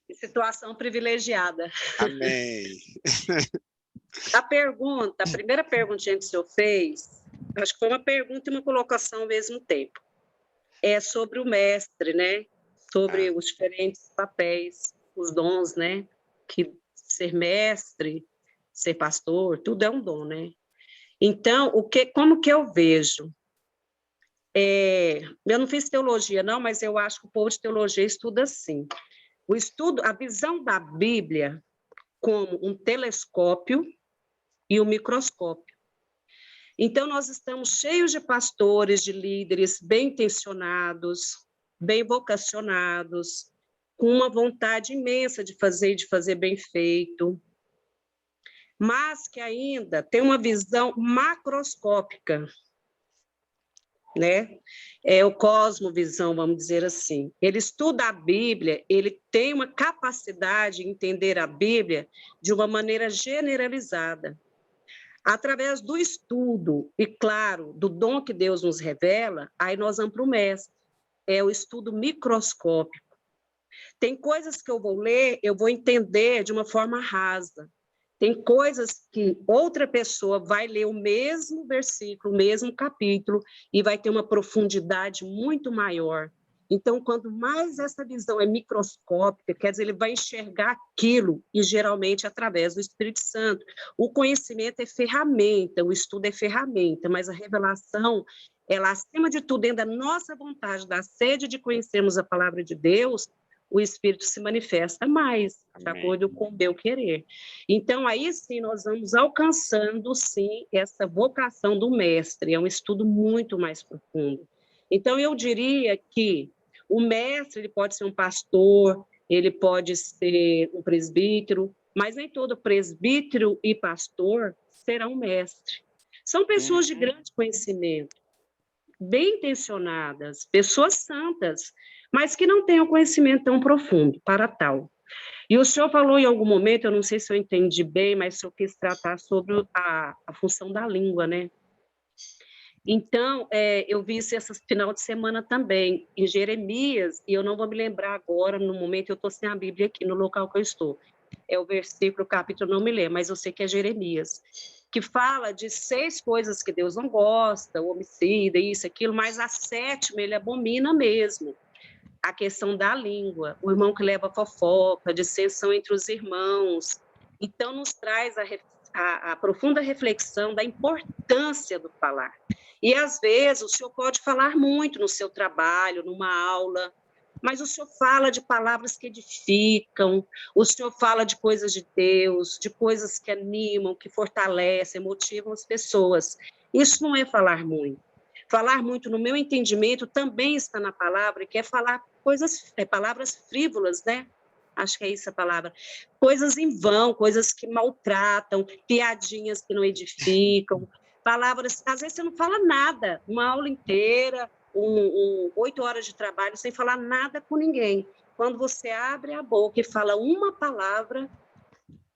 em situação privilegiada. Amém. A primeira perguntinha que o senhor fez, acho que foi uma pergunta e uma colocação ao mesmo tempo. É sobre o mestre, né? Sobre os diferentes papéis, os dons, né? Que ser mestre, ser pastor, tudo é um dom, né? Então, como que eu vejo? Eu não fiz teologia, não, mas eu acho que o povo de teologia estuda assim. A visão da Bíblia como um telescópio e um microscópio. Então, nós estamos cheios de pastores, de líderes bem intencionados, bem vocacionados, com uma vontade imensa de fazer bem feito, mas que ainda tem uma visão macroscópica, né? É o cosmovisão, vamos dizer assim. Ele estuda a Bíblia, ele tem uma capacidade de entender a Bíblia de uma maneira generalizada. Através do estudo, e claro, do dom que Deus nos revela, aí nós vamos para o mestre, é o estudo microscópico. Tem coisas que eu vou ler, eu vou entender de uma forma rasa. Tem coisas que outra pessoa vai ler o mesmo versículo, o mesmo capítulo, e vai ter uma profundidade muito maior. Então, quanto mais essa visão é microscópica, quer dizer, ele vai enxergar aquilo, e geralmente através do Espírito Santo. O conhecimento é ferramenta, o estudo é ferramenta, mas a revelação, ela, acima de tudo, dentro da nossa vontade, da sede de conhecermos a palavra de Deus, o Espírito se manifesta mais, de acordo com o meu querer. Então, aí sim, nós vamos alcançando, sim, essa vocação do mestre, é um estudo muito mais profundo. Então, eu diria que o mestre, ele pode ser um pastor, ele pode ser um presbítero, mas nem todo presbítero e pastor serão mestre. São pessoas de grande conhecimento, bem intencionadas, pessoas santas, mas que não têm um conhecimento tão profundo para tal. E o senhor falou em algum momento, eu não sei se eu entendi bem, mas o senhor quis tratar sobre a função da língua, né? Então, eu vi isso esse final de semana também, em Jeremias, e eu não vou me lembrar agora, no momento eu estou sem a Bíblia aqui, no local que eu estou. É o versículo, o capítulo, não me lembro, mas eu sei que é Jeremias, que fala de 6 coisas que Deus não gosta, o homicida, isso, aquilo, mas a 7ª ele abomina mesmo. A questão da língua, o irmão que leva fofoca, dissensão entre os irmãos. Então, nos traz a profunda reflexão da importância do falar. E, às vezes, o senhor pode falar muito no seu trabalho, numa aula, mas o senhor fala de palavras que edificam, o senhor fala de coisas de Deus, de coisas que animam, que fortalecem, motivam as pessoas. Isso não é falar muito. Falar muito, no meu entendimento, também está na palavra, que é falar palavras frívolas, né? Acho que é isso a palavra. Coisas em vão, coisas que maltratam, piadinhas que não edificam, palavras... Às vezes você não fala nada, uma aula inteira, 8 horas de trabalho, sem falar nada com ninguém. Quando você abre a boca e fala uma palavra,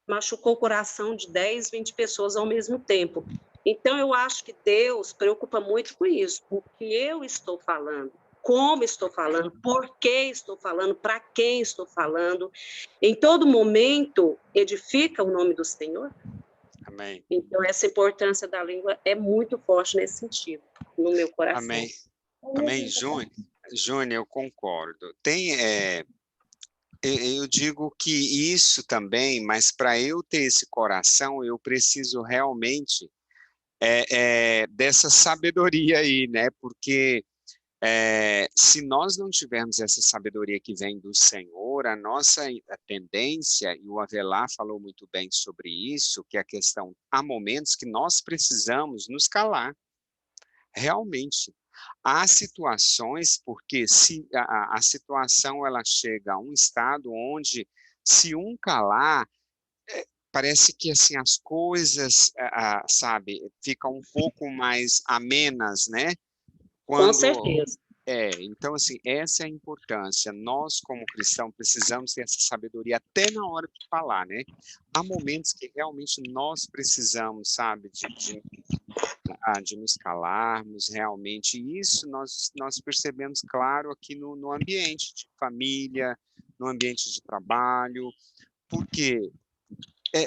machucou o coração de 10, 20 pessoas ao mesmo tempo. Então, eu acho que Deus preocupa muito com isso, o que eu estou falando, como estou falando, por que estou falando, para quem estou falando. Em todo momento, edifica o nome do Senhor. Amém. Então, essa importância da língua é muito forte nesse sentido, no meu coração. Amém. Amém, Júnior. Júnior, eu concordo. Eu digo que isso também, mas para eu ter esse coração, eu preciso realmente dessa sabedoria aí, né? Porque se nós não tivermos essa sabedoria que vem do Senhor, a nossa tendência, e o Avelar falou muito bem sobre isso, que é a questão, há momentos que nós precisamos nos calar, realmente. Há situações, porque se a situação ela chega a um estado onde, se um calar, parece que assim as coisas, sabe, ficam um pouco mais amenas, né? Com certeza. Então, assim, essa é a importância. Nós, como cristãos, precisamos ter essa sabedoria até na hora de falar, né? Há momentos que realmente nós precisamos, sabe, de nos calarmos, realmente. E isso nós percebemos, claro, aqui no ambiente de família, no ambiente de trabalho, porque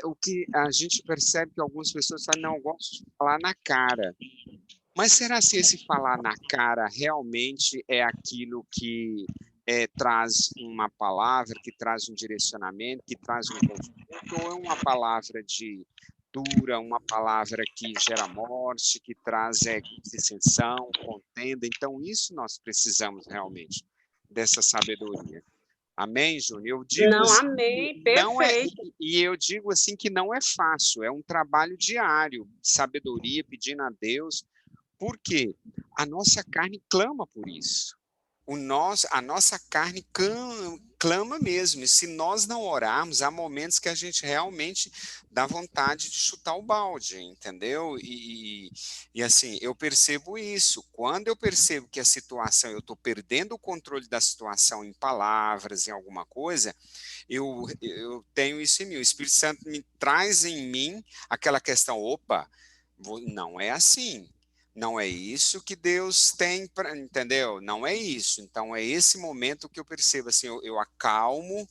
o que a gente percebe que algumas pessoas falam, não, eu gosto de falar na cara. Mas será se esse falar na cara realmente é aquilo que traz uma palavra, que traz um direcionamento, que traz um conflito, ou é uma palavra dura, uma palavra que gera morte, que traz dissensão, contenda? Então, isso nós precisamos realmente, dessa sabedoria. Amém, Júnior? Eu digo não, assim, amém, perfeito. E eu digo assim que não é fácil, é um trabalho diário, sabedoria, pedindo a Deus, porque a nossa carne clama por isso. A nossa carne clama mesmo. E se nós não orarmos, há momentos que a gente realmente dá vontade de chutar o balde, entendeu? E assim, eu percebo isso. Quando eu percebo que a situação, eu estou perdendo o controle da situação em palavras, em alguma coisa, eu tenho isso em mim. O Espírito Santo me traz em mim aquela questão, opa, não é assim. Não é isso que Deus tem, entendeu? Não é isso. Então, é esse momento que eu percebo, assim, eu acalmo,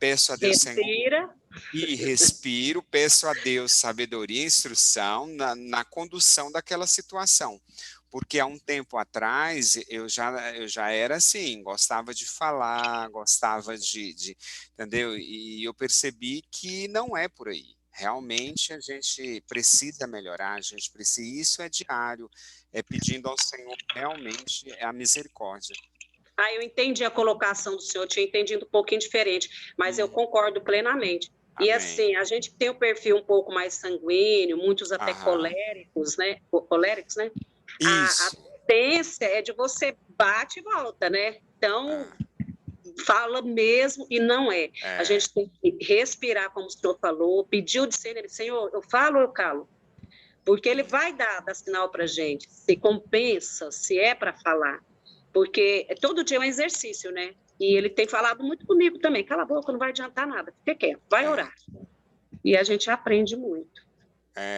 peço a Deus, Senhor, e respiro, peço a Deus sabedoria, instrução na condução daquela situação. Porque há um tempo atrás, eu já era assim, gostava de falar, gostava entendeu? E eu percebi que não é por aí. Realmente a gente precisa melhorar, isso é diário, pedindo ao Senhor realmente a misericórdia. Eu entendi a colocação do senhor, tinha entendido um pouquinho diferente, mas eu concordo plenamente. Amém. E assim, a gente tem um perfil um pouco mais sanguíneo, muitos até coléricos, né? Coléricos, né? Isso. A tendência é de você bate e volta, né? Então, fala mesmo e não é. A gente tem que respirar, como o senhor falou, pedir o discernimento, Senhor, eu falo ou eu calo? Porque ele vai dar sinal para a gente, se compensa, se é para falar. Porque todo dia é um exercício, né? E ele tem falado muito comigo também, cala a boca, não vai adiantar nada, fica quieto, vai orar. E a gente aprende muito.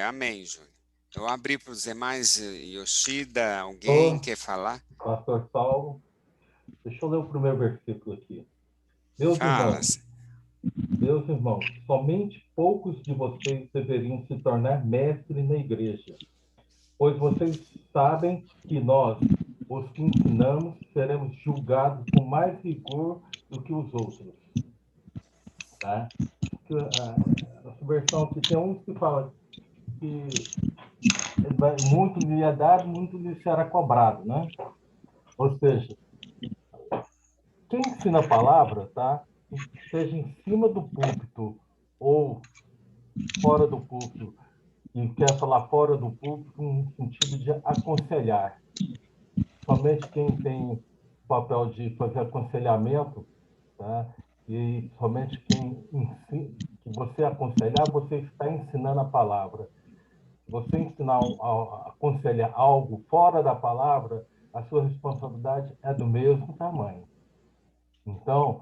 Amém, Júnior. Eu abri para os demais, Yoshida, alguém quer falar? Pastor Paulo, deixa eu ler o primeiro versículo aqui. Meus irmãos, somente poucos de vocês deveriam se tornar mestres na igreja, pois vocês sabem que nós, os que ensinamos, seremos julgados com mais rigor do que os outros. Tá? Essa versão aqui tem uns que fala que muito lhe é dado, muito lhe será cobrado, né? Ou seja, quem ensina a palavra, tá? Seja em cima do púlpito ou fora do púlpito, e quer falar fora do púlpito no sentido de aconselhar. Somente quem tem o papel de fazer aconselhamento, tá? E somente quem que você aconselhar, você está ensinando a palavra. Você ensinar, aconselhar algo fora da palavra, a sua responsabilidade é do mesmo tamanho. Então,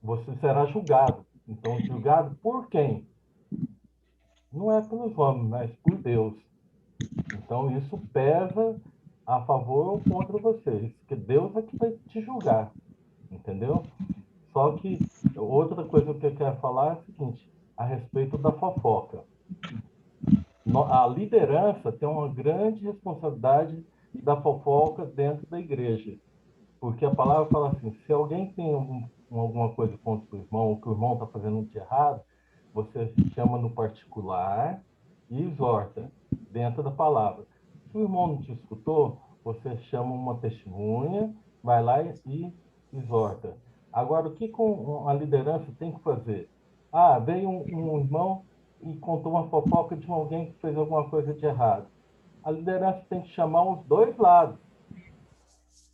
você será julgado. Então, julgado por quem? Não é pelos homens, mas por Deus. Então, isso pesa a favor ou contra vocês, que Deus é que vai te julgar, entendeu? Só que outra coisa que eu quero falar é o seguinte, a respeito da fofoca. A liderança tem uma grande responsabilidade da fofoca dentro da igreja, porque a palavra fala assim, se alguém tem alguma coisa contra o irmão, ou que o irmão está fazendo de errado, você chama no particular e exorta dentro da palavra. Se o irmão não te escutou, você chama uma testemunha, vai lá e exorta. Agora, o que a liderança tem que fazer? Ah, veio um irmão e contou uma fofoca de alguém que fez alguma coisa de errado. A liderança tem que chamar os dois lados,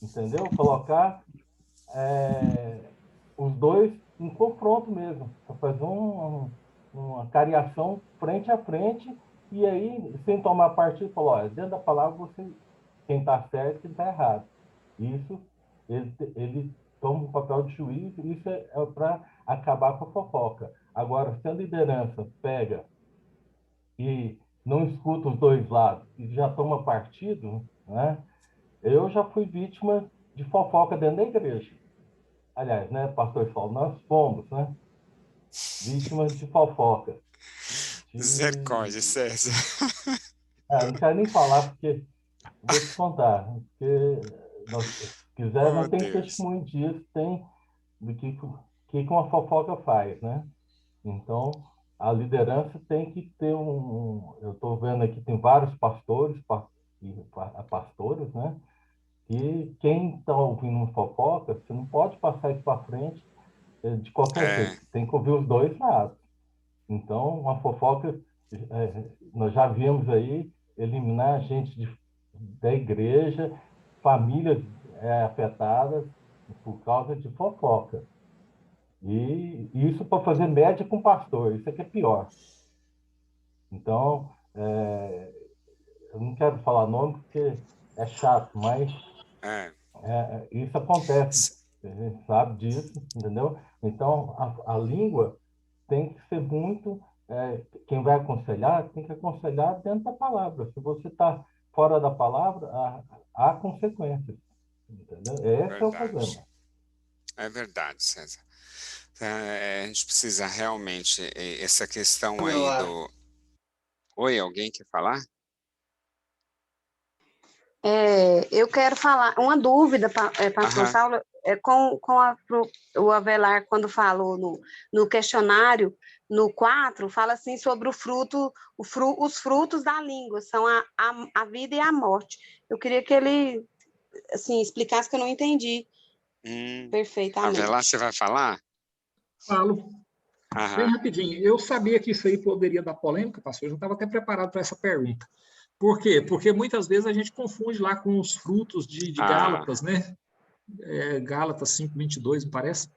entendeu? Colocar os dois em confronto mesmo, para fazer uma cariação frente a frente, e aí, sem tomar partido, falar, olha, dentro da palavra, quem está certo e quem está errado. Isso, ele toma um papel de juiz, isso é para acabar com a fofoca. Agora, se a liderança pega e não escuta os dois lados e já toma partido, né? Eu já fui vítima de fofoca dentro da igreja. Aliás, né, pastor Saulo, nós fomos, né? Vítimas de fofoca. Misericórdia, César. Não quero nem falar, porque vou te contar. Porque se quiser, Oh, não tem Deus. testemunho disso, tem do que uma fofoca faz, né? Então, a liderança tem que ter eu estou vendo aqui, tem vários pastores e pastoras, né? E quem está ouvindo uma fofoca, você não pode passar isso para frente de qualquer jeito. Tem que ouvir os dois lados. Então, uma fofoca, nós já vimos aí eliminar gente da igreja, famílias afetadas por causa de fofoca. E isso para fazer média com pastor, isso é que é pior. Então, eu não quero falar nome porque é chato, mas isso acontece, a gente sabe disso, entendeu? Então, a língua tem que ser muito... quem vai aconselhar, tem que aconselhar dentro da palavra. Se você está fora da palavra, há consequências, entendeu? Esse é o problema. É verdade, César. A gente precisa realmente, essa questão aí do... Oi, alguém quer falar? Eu quero falar, uma dúvida, pastor Saulo, com o Avelar, quando falou no questionário, no 4, fala assim sobre os frutos da língua, são a vida e a morte. Eu queria que ele assim, explicasse, que eu não entendi perfeitamente. Avelar, você vai falar? Falo. Bem rapidinho. Eu sabia que isso aí poderia dar polêmica, pastor, eu já estava até preparado para essa pergunta. Por quê? Porque muitas vezes a gente confunde lá com os frutos de Gálatas, né? Gálatas 5:22, me parece.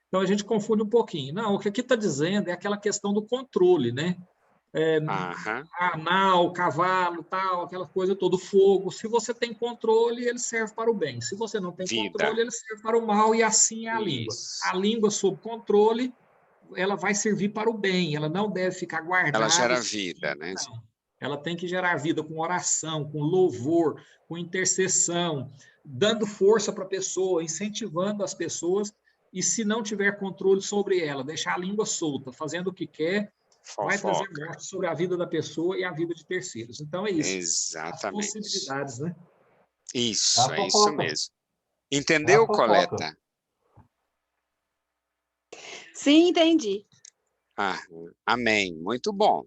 Então a gente confunde um pouquinho. Não, o que aqui está dizendo é aquela questão do controle, né? Anal, cavalo, tal, aquela coisa toda, fogo. Se você tem controle, ele serve para o bem. Se você não tem controle, ele serve para o mal, e assim é a língua. A língua sob controle, ela vai servir para o bem, ela não deve ficar guardada. Ela gera vida, né? Não. Ela tem que gerar vida com oração, com louvor, com intercessão, dando força para a pessoa, incentivando as pessoas, e se não tiver controle sobre ela, deixar a língua solta, fazendo o que quer, vai trazer morte sobre a vida da pessoa e a vida de terceiros. Então é isso. Exatamente. As possibilidades, né? Isso, é isso mesmo. Entendeu, Coleta? Sim, entendi. Amém. Muito bom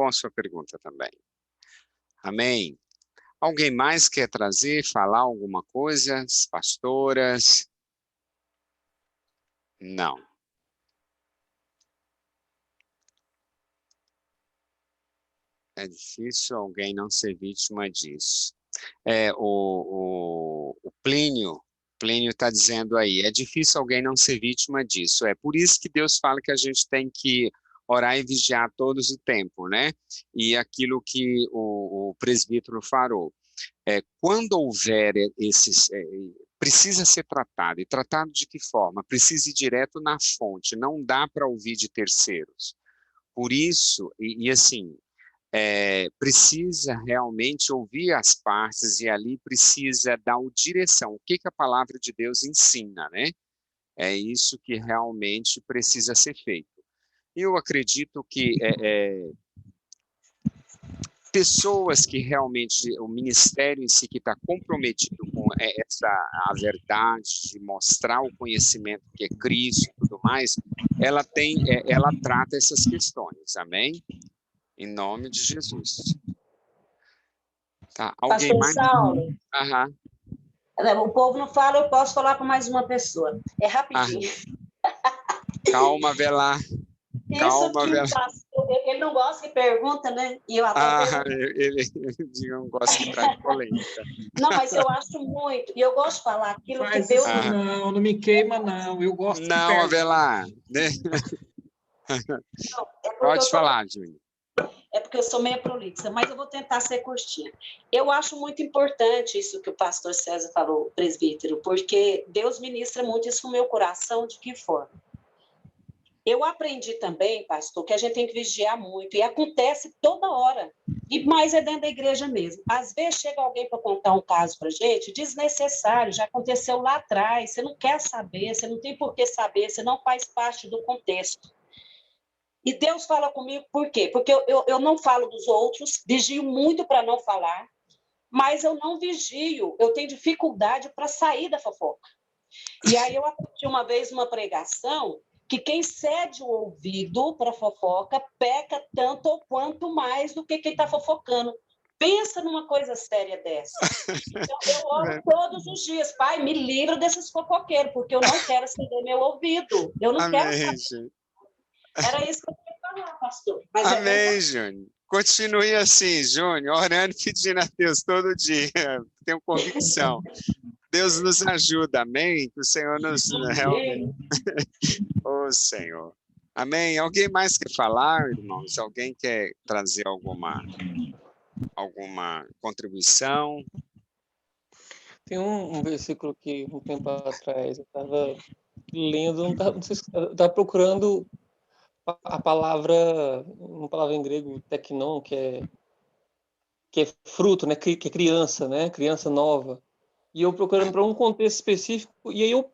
a sua pergunta também. Amém? Alguém mais quer trazer, falar alguma coisa? As pastoras? Não. É difícil alguém não ser vítima disso. O Plínio está dizendo aí, é difícil alguém não ser vítima disso. É por isso que Deus fala que a gente tem que orar e vigiar todos o tempo, né? E aquilo que o presbítero falou, quando houver esses... precisa ser tratado. E tratado de que forma? Precisa ir direto na fonte, não dá para ouvir de terceiros. Por isso, e assim... precisa realmente ouvir as partes e ali precisa dar o direção. O que a palavra de Deus ensina, né? É isso que realmente precisa ser feito. Eu acredito que pessoas que realmente, o ministério em si que está comprometido com a verdade, de mostrar o conhecimento que é Cristo e tudo mais, ela trata essas questões, amém? Em nome de Jesus. Tá. Alguém Pastor mais? Saulo, Aham. o povo não fala, eu posso falar com mais uma pessoa. É rapidinho. Calma, Velar. Isso que o pastor, ele não gosta que pergunta, né? E eu adoro ele não gosta de entrar em polêmica. Não, mas eu acho muito, e eu gosto de falar aquilo Faz que Deus... isso não me queima, não. Eu gosto de Não, Avelar. Né? Não, Pode falar, Júnior. É porque eu sou meio prolixa, mas eu vou tentar ser curtinha. Eu acho muito importante isso que o pastor César falou, presbítero, porque Deus ministra muito isso no meu coração, de que forma? Eu aprendi também, pastor, que a gente tem que vigiar muito, e acontece toda hora, e mais é dentro da igreja mesmo. Às vezes chega alguém para contar um caso para a gente, desnecessário, já aconteceu lá atrás, você não quer saber, você não tem por que saber, você não faz parte do contexto. E Deus fala comigo por quê? Porque eu não falo dos outros, vigio muito para não falar, mas eu não vigio, eu tenho dificuldade para sair da fofoca. E aí eu aprendi uma vez uma pregação que quem cede o ouvido para fofoca peca tanto ou quanto mais do que quem está fofocando. Pensa numa coisa séria dessa. Então, eu oro todos os dias, Pai, me livra desses fofoqueiros, porque eu não quero ceder meu ouvido. Eu não quero saber. Era isso que eu queria falar, pastor. Mas amém, Júnior. Continue assim, Júnior, orando e pedindo a Deus todo dia. Tenho convicção. Deus nos ajuda, amém? Que o Senhor nos realmente... Ô, Senhor. Amém? Alguém mais quer falar, irmãos? Alguém quer trazer alguma contribuição? Tem um versículo que um tempo atrás eu estava lendo, não sei se estava procurando a palavra, uma palavra em grego, teknon, que é fruto, né? Que é criança, né? Criança nova. E eu procurando para um contexto específico, e aí eu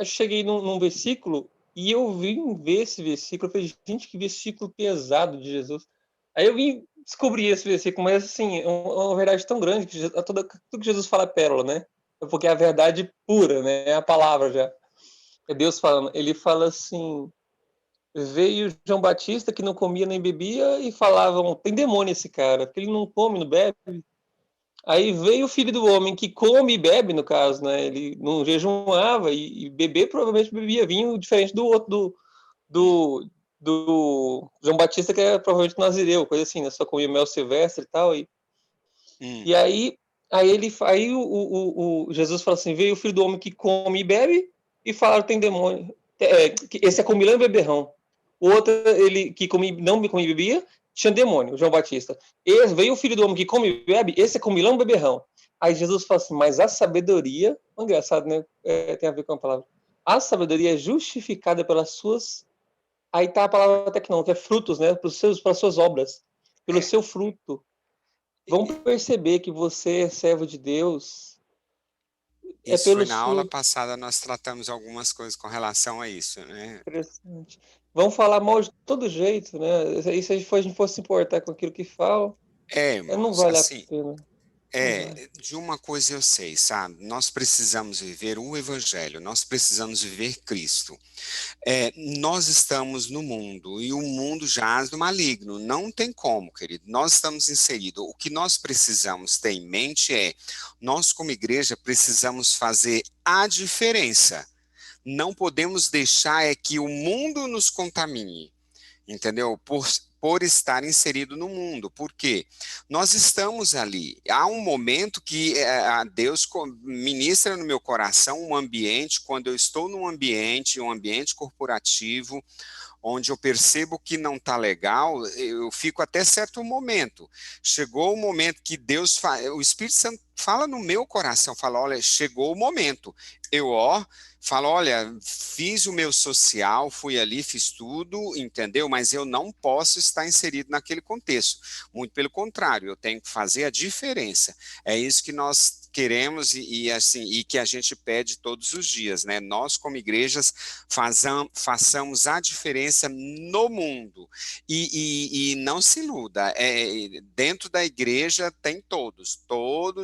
cheguei num versículo, e eu vim ver esse versículo, eu falei, gente, que versículo pesado de Jesus. Aí eu vim descobrir esse versículo, mas assim, é uma verdade tão grande, que tudo que Jesus fala é pérola, né? Porque é a verdade pura, né? É a palavra já. É Deus falando. Ele fala assim, veio João Batista que não comia nem bebia e falavam, tem demônio esse cara, porque ele não come, não bebe. Aí veio o Filho do Homem que come e bebe, no caso, né? Ele não jejuava e beber, provavelmente bebia vinho diferente do outro, do João Batista, que é provavelmente nazireu, coisa assim, né? Só comia mel silvestre e tal. E aí o Jesus fala assim, veio o Filho do Homem que come e bebe e falaram, tem demônio. Esse é comilão e beberrão. O outro, ele que não come e bebia, tinha demônio, João Batista. Veio o Filho do Homem que come e bebe, esse é comilão e beberrão. Aí Jesus fala assim, mas a sabedoria, engraçado, né? Tem a ver com a palavra. A sabedoria é justificada pelas suas... Aí tá a palavra tecnon, que é frutos, né? Pelas suas obras, pelo seu fruto. Vamos perceber que você é servo de Deus. Isso foi na aula passada, nós tratamos algumas coisas com relação a isso, né? Interessante. Vamos falar mal de todo jeito, né? E se a gente fosse se importar com aquilo que fala, irmãos, não vale assim, a pena. De uma coisa eu sei, sabe? Nós precisamos viver o Evangelho, nós precisamos viver Cristo. Nós estamos no mundo, e o mundo jaz do maligno, não tem como, querido, nós estamos inseridos. O que nós precisamos ter em mente nós como igreja precisamos fazer a diferença. Não podemos deixar que o mundo nos contamine, entendeu? Por estar inserido no mundo, porque nós estamos ali. Há um momento que Deus ministra no meu coração um ambiente, quando eu estou num ambiente, um ambiente corporativo, onde eu percebo que não está legal, eu fico até certo momento. Chegou o momento que Deus, o Espírito Santo fala no meu coração, fala, olha, chegou o momento. Eu, falo, olha, fiz o meu social, fui ali, fiz tudo, entendeu? Mas eu não posso estar inserido naquele contexto. Muito pelo contrário, eu tenho que fazer a diferença. É isso que nós queremos e que a gente pede todos os dias, né? Nós, como igrejas, façamos a diferença no mundo. E não se iluda, dentro da igreja tem todos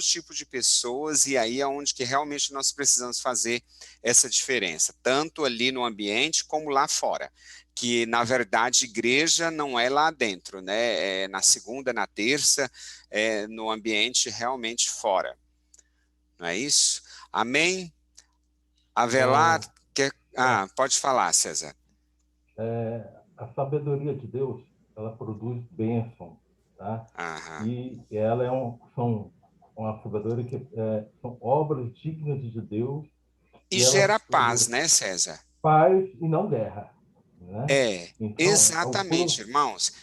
tipos de pessoas, e aí é onde que realmente nós precisamos fazer essa diferença, tanto ali no ambiente como lá fora, que na verdade igreja não é lá dentro, né? É na segunda, na terça, no ambiente realmente fora. Não é isso? Amém? Avelar, pode falar, César. A sabedoria de Deus, ela produz bênção, tá? Aham. E ela são uma sabedoria que são obras dignas de Deus. E gera paz, né, César? Paz e não guerra, né? Então, exatamente, irmãos.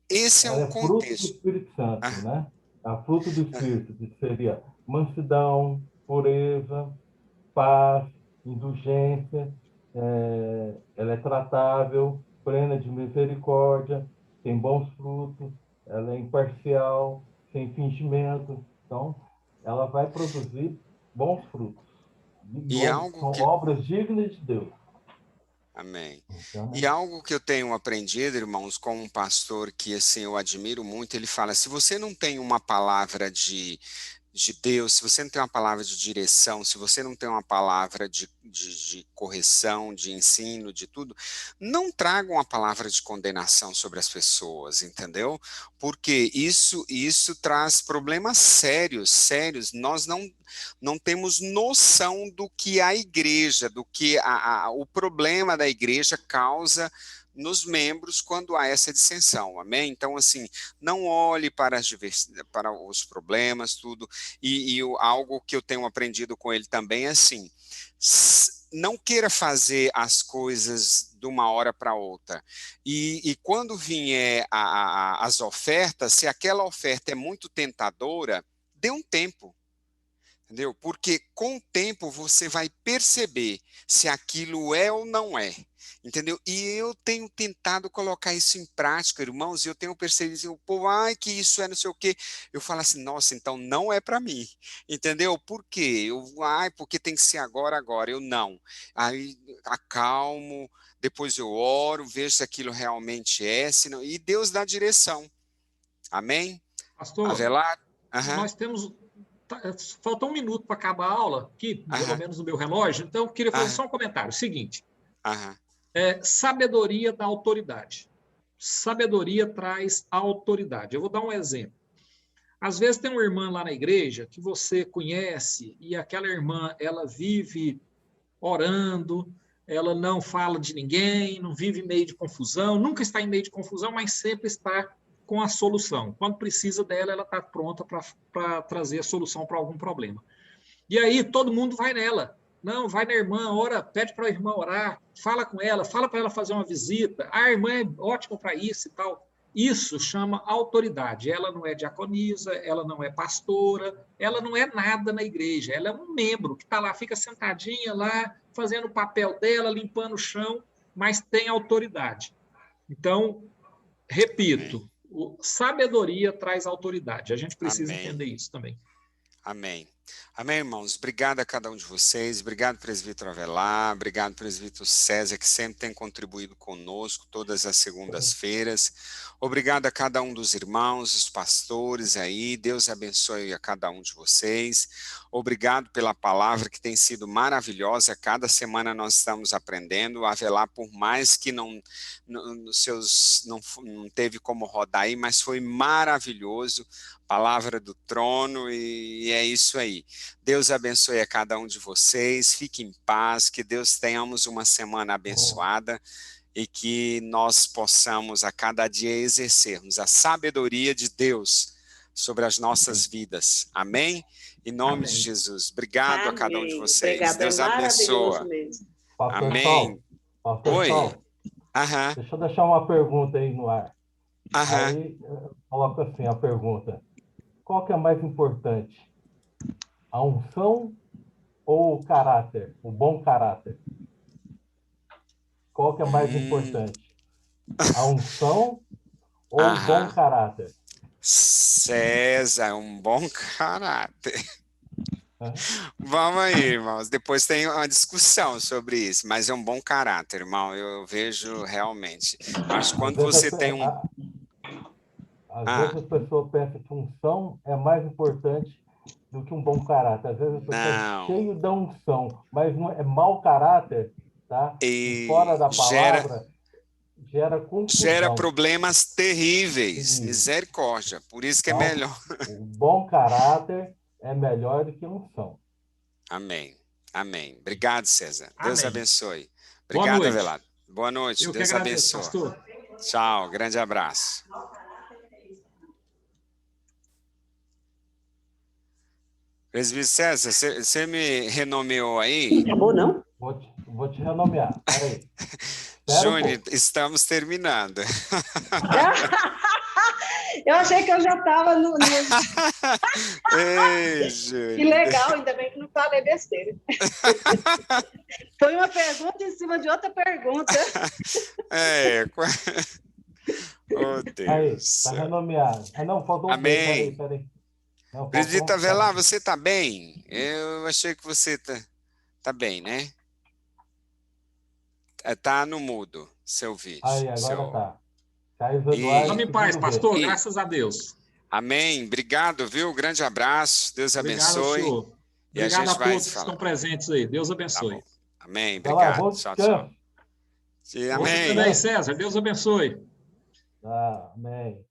Esse é o contexto. Fruto do Espírito Santo, né? A fruto do Espírito seria mansidão, pureza, paz, indulgência, ela é tratável, plena de misericórdia, tem bons frutos, ela é imparcial, sem fingimento. Então, ela vai produzir bons frutos. São obras dignas de Deus. Amém. E algo que eu tenho aprendido, irmãos, com um pastor que assim, eu admiro muito, ele fala, se você não tem uma palavra de Deus, se você não tem uma palavra de direção, se você não tem uma palavra de correção, de ensino, de tudo, não traga uma palavra de condenação sobre as pessoas, entendeu? Porque isso traz problemas sérios. Nós não temos noção do que a igreja, do que o problema da igreja causa nos membros quando há essa dissensão, amém? Então, assim, não olhe para os problemas, tudo, algo que eu tenho aprendido com ele também é assim, não queira fazer as coisas de uma hora para outra, e quando vier as ofertas, se aquela oferta é muito tentadora, dê um tempo, entendeu? Porque com o tempo você vai perceber se aquilo é ou não é, entendeu? E eu tenho tentado colocar isso em prática, irmãos, e eu tenho percebido, que isso é não sei o quê. Eu falo assim, nossa, então não é para mim, entendeu? Por quê? Porque tem que ser agora. Eu não. Aí acalmo, depois eu oro, vejo se aquilo realmente senão, e Deus dá direção. Amém? Pastor, Avelar? Nós temos... Falta 1 minuto para acabar a aula, aqui, pelo menos no meu relógio, então eu queria fazer só um comentário. Seguinte, sabedoria da autoridade. Sabedoria traz autoridade. Eu vou dar um exemplo. Às vezes tem uma irmã lá na igreja que você conhece e aquela irmã, ela vive orando, ela não fala de ninguém, não vive em meio de confusão, nunca está em meio de confusão, mas sempre está com a solução. Quando precisa dela, ela está pronta para trazer a solução para algum problema. E aí todo mundo vai nela. Não, vai na irmã, ora, pede para a irmã orar, fala com ela, fala para ela fazer uma visita. A irmã é ótima para isso e tal. Isso chama autoridade. Ela não é diaconisa, ela não é pastora, ela não é nada na igreja. Ela é um membro que está lá, fica sentadinha lá, fazendo o papel dela, limpando o chão, mas tem autoridade. Então, repito, sabedoria traz autoridade. A gente precisa entender isso também. Amém. Amém, irmãos? Obrigado a cada um de vocês, obrigado, presbítero Avelar, obrigado, presbítero César, que sempre tem contribuído conosco todas as segundas-feiras. Obrigado a cada um dos irmãos, os pastores aí, Deus abençoe a cada um de vocês. Obrigado pela palavra que tem sido maravilhosa, cada semana nós estamos aprendendo. Avelar, por mais que não teve como rodar aí, mas foi maravilhoso. Palavra do trono, e é isso aí. Deus abençoe a cada um de vocês, fique em paz, que Deus tenhamos uma semana abençoada e que nós possamos a cada dia exercermos a sabedoria de Deus sobre as nossas vidas. Amém? Em nome de Jesus. Obrigado a cada um de vocês. Obrigado, Deus abençoe. Amém. Oi. Aham. Deixa eu deixar uma pergunta aí no ar. Aham. Aí, coloca assim a pergunta. Qual que é mais importante? A unção ou o caráter? O bom caráter? Qual que é mais importante? A unção ou o bom caráter? César, um bom caráter. Vamos aí, irmãos. Depois tem uma discussão sobre isso, mas é um bom caráter, irmão. Eu vejo realmente. Mas quando você tem um... Às vezes as pessoas pensam que unção é mais importante do que um bom caráter. Às vezes a pessoa é cheio da unção, mas não é mau caráter, tá? E fora da palavra, gera confusão. Gera problemas terríveis. Misericórdia. Por isso que é melhor. O bom caráter é melhor do que unção. Amém. Amém. Obrigado, César. Deus Amém. abençoe. Obrigado, Avelar. Boa noite. Eu Deus que agradeço, abençoe. pastor. Tchau. Grande abraço. Presbítero César, você me renomeou aí? Acabou, não? Vou te renomear. Peraí. Júnior, estamos terminando. Eu achei que eu já estava no... Ei, Júnior. Que legal, ainda bem que não falei besteira. Foi uma pergunta em cima de outra pergunta. Oh, Deus. Aí, tá renomeado. Não, faltou um Amém. Peraí. Presbítero Avelar, você está bem? Eu achei que você tá bem, né? Tá no mudo, seu vídeo. Aí, agora tá. Vamos em paz, pastor, graças a Deus. Amém. Obrigado, viu? Grande abraço. Deus abençoe. Obrigado, obrigado a todos que estão presentes aí. Deus abençoe. Tá, amém. Obrigado. Tchau, tchau. Amém. Você também, César. Deus abençoe. Amém.